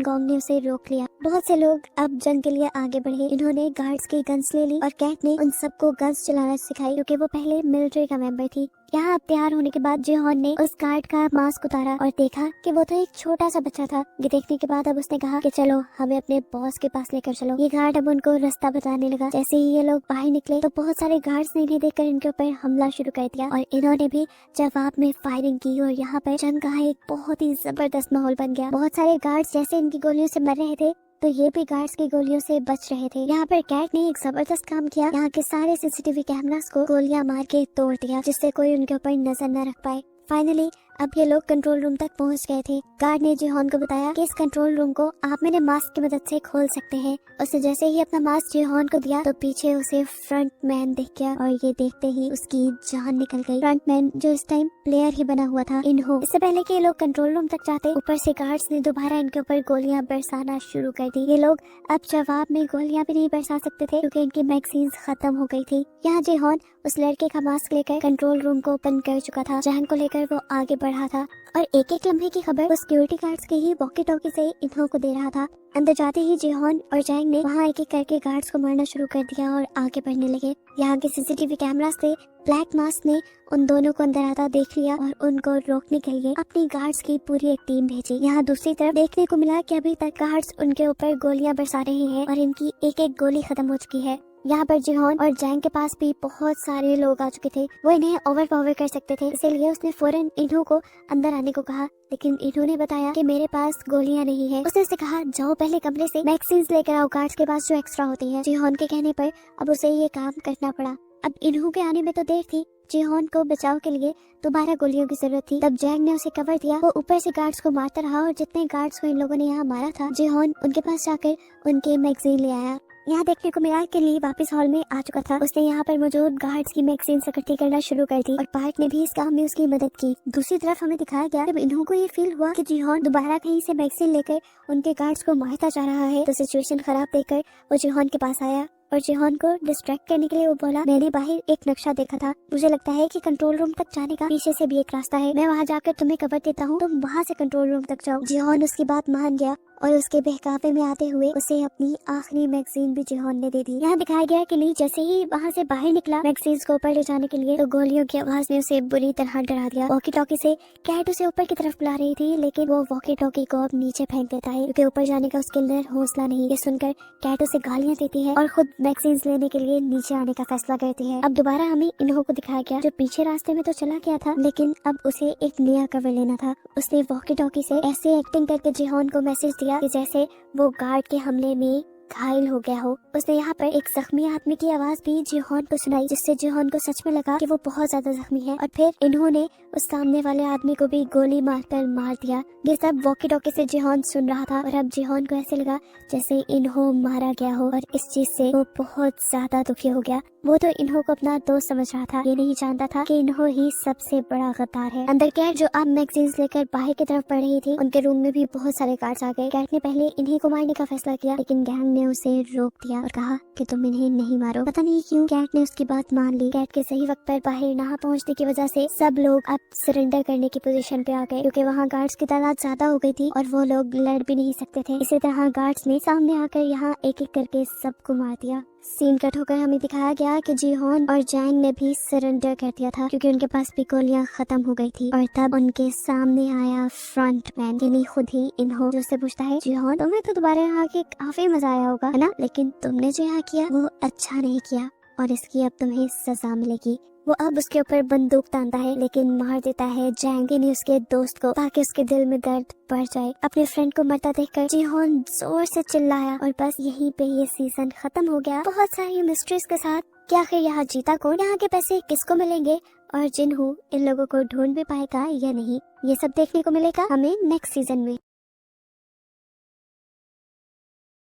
S1: गोंग ने उसे रोक लिया। बहुत से लोग अब जंग के लिए आगे बढ़े, इन्होंने गार्ड्स की गन्स ले ली और कैट ने उन सबको गन्स चलाना सिखाई, क्योंकि वो पहले मिलिट्री का मेंबर थी। यहाँ अब तैयार होने के बाद जिहोन ने उस गार्ड का मास्क उतारा और देखा कि वो तो एक छोटा सा बच्चा था। ये देखने के बाद अब उसने कहा कि चलो हमें अपने बॉस के पास लेकर चलो। ये गार्ड अब उनको रास्ता बताने लगा। जैसे ही ये लोग बाहर निकले तो बहुत सारे गार्ड्स ने इन्हें देखकर इनके ऊपर हमला शुरू कर दिया और इन्होंने भी जवाब में फायरिंग की और यहाँ पर जंग का एक बहुत ही जबरदस्त माहौल बन गया। बहुत सारे गार्ड्स जैसे इनकी गोलियों से मर रहे थे तो ये भी गार्ड्स की गोलियों से बच रहे थे। यहाँ पर कैट ने एक जबरदस्त काम किया, यहाँ के सारे सीसीटीवी कैमरास को गोलियां मार के तोड़ दिया, जिससे कोई उनके ऊपर नजर न रख पाए। फाइनली अब ये लोग कंट्रोल रूम तक पहुंच गए थे। गार्ड ने जिहोन को बताया कि इस कंट्रोल रूम को आप मेरे मास्क की मदद से खोल सकते हैं। उसने जैसे ही अपना मास्क जिहोन को दिया तो पीछे उसे फ्रंट मैन दिख गया और ये देखते ही उसकी जान निकल गई। फ्रंट मैन जो इस टाइम प्लेयर ही बना हुआ था इन्हो। इससे पहले कि ये लोग कंट्रोल रूम तक जाते, ऊपर से गार्ड्स ने दोबारा इनके ऊपर गोलियां बरसाना शुरू कर दी। ये लोग अब जवाब में गोलियां भी नहीं बरसा सकते थे क्योंकि इनकी मैगजीन्स खत्म हो गई थी। यहाँ जिहोन उस लड़के का मास्क लेकर कंट्रोल रूम को ओपन कर चुका था, जहां को लेकर वो आगे बढ़ा था और एक एक लम्हे की खबर वो सिक्योरिटी गार्ड्स के ही वॉकी टॉकी से इन्हों को दे रहा था। अंदर जाते ही जिहोन और जैंग ने वहाँ एक एक करके गार्ड्स को मारना शुरू कर दिया और आगे बढ़ने लगे। यहाँ के सीसीटीवी कैमरास से ब्लैक मास्क ने उन दोनों को अंदर आता देख लिया और उनको रोकने के लिए अपनी गार्ड्स की पूरी एक टीम भेजी। यहाँ दूसरी तरफ देखने को मिला कि अभी तक गार्ड्स उनके ऊपर गोलियां बरसा रहे हैं और इनकी एक एक गोली खत्म हो चुकी है। यहाँ पर जिहोन और जैंग के पास भी बहुत सारे लोग आ चुके थे, वो इन्हें ओवरपावर कर सकते थे, इसलिए उसने फौरन इन्हों को अंदर आने को कहा। लेकिन इन्हों ने बताया कि मेरे पास गोलियां नहीं है। उसने कहा जाओ पहले कमरे से मैगजीन्स लेकर आओ गार्ड्स के पास जो एक्स्ट्रा होती है। जिहोन के कहने पर अब उसे ये काम करना पड़ा। अब इन्हों के आने में तो देर थी, जिहोन को बचाव के लिए दोबारा गोलियों की जरूरत थी। तब जैंग ने उसे कवर दिया, वो ऊपर से गार्ड्स को मारता रहा और जितने गार्ड्स को इन लोगों ने यहाँ मारा था जिहोन उनके पास जाकर उनके मैगजीन ले आया। यहाँ देखने को मिला कि ली वापस हॉल में आ चुका था। उसने यहाँ पर मौजूद गार्ड्स की मैगजीन इकट्ठी करना शुरू कर दी और पार्क ने भी इस काम में उसकी मदद की। दूसरी तरफ हमें दिखाया गया जब इन्हों को ये फील हुआ कि जिहोन दोबारा कहीं से मैगजीन लेकर उनके गार्ड्स को मारता जा रहा है तो सिचुएशन खराब देखकर वो जिहोन के पास आया और जिहोन को डिस्ट्रैक्ट करने के लिए वो बोला, मैंने बाहर एक नक्शा देखा था, मुझे लगता है कि कंट्रोल रूम तक जाने का पीछे से भी एक रास्ता है, मैं वहाँ जाकर तुम्हें कवर देता हूँ, तुम वहाँ से कंट्रोल रूम तक जाओ। जिहोन उसकी बात मान गया और उसके बहकावे में आते हुए उसे अपनी आखिरी मैगजीन भी जिहोन ने दे दी। यहाँ दिखाया गया कि ली जैसे ही वहाँ से बाहर निकला मैगजीन को ऊपर ले जाने के लिए तो गोलियों की आवाज ने उसे बुरी तरह डरा दिया। वॉकी टॉकी से कैट उसे ऊपर की तरफ बुला रही थी, लेकिन वो वॉकी टॉकी को अब नीचे फेंक देता है क्योंकि ऊपर जाने का उसके अंदर हौसला नहीं। ये सुनकर कैट उसे गालियाँ देती है और खुद मैगजीन लेने के लिए नीचे आने का फैसला करती है। अब दोबारा हमें इन्हों को दिखाया गया जो पीछे रास्ते में तो चला गया था, लेकिन अब उसे एक नया कवर लेना था। उसने वॉकी टॉकी से ऐसे एक्टिंग करके जिहोन को मैसेज दिया कि जैसे वो गार्ड के हमले में घायल हो गया हो। उसने यहाँ पर एक जख्मी आदमी की आवाज भी जिहोन को सुनाई, जिससे जिहोन को सच में लगा कि वो बहुत ज्यादा जख्मी है और फिर इन्होंने उस सामने वाले आदमी को भी गोली मारकर मार दिया। ये सब वॉकी टॉकी से जिहोन सुन रहा था और अब जिहोन को ऐसे लगा जैसे इन्हों मारा गया हो और इस चीज से वो बहुत ज्यादा दुखी हो गया। वो तो इन्हो को अपना दोस्त समझ रहा था, ये नहीं जानता था कि इन्हो ही सबसे बड़ा गद्दार है। अंदर कैट जो अब मैगजीन्स लेकर बाहर की तरफ बढ़ रही थी, उनके रूम में भी बहुत सारे गार्ड्स आ गए। कैट ने पहले इन्हीं को मारने का फैसला किया, लेकिन गैंग ने उसे रोक दिया और कहा कि तुम इन्हें नहीं मारो। पता नहीं क्यों कैट ने उसकी बात मान ली। कैट के सही वक्त पर बाहर ना पहुंचने की वजह से सब लोग अब सरेंडर करने की पोजीशन पे आ गए, क्योंकि वहाँ गार्ड्स की तादाद ज्यादा हो गई थी और वो लोग लड़ भी नहीं सकते थे। इसी तरह गार्ड्स ने सामने आकर यहाँ एक एक करके सबको मार दिया। सीन कट होकर हमें दिखाया गया कि जीहोन और जैंग ने भी सरेंडर कर दिया था, क्योंकि उनके पास भी गोलियां खत्म हो गई थी। और तब उनके सामने आया फ्रंटमैन, यानी खुद ही इन्हो, जो उससे पूछता है जीहोन तुम्हें तो दोबारा यहाँ आके काफी मजा आया होगा, है ना? लेकिन तुमने जो यहाँ किया वो अच्छा नहीं किया और इसकी अब तुम्हें सजा मिलेगी। वो अब उसके ऊपर बंदूक तानता है, लेकिन मार देता है जैंग ने उसके दोस्त को, ताकि उसके दिल में दर्द बढ़ जाए। अपने फ्रेंड को मरता देखकर जीहोन जोर से चिल्लाया और बस यहीं पे ये सीजन खत्म हो गया, बहुत सारी मिस्ट्रीज के साथ। क्या आखिर यहाँ जीता कौन, यहाँ के पैसे किसको मिलेंगे और जिन्हों इन लोगों को ढूंढ भी पाएगा या नहीं, ये सब देखने को मिलेगा हमें नेक्स्ट सीजन में।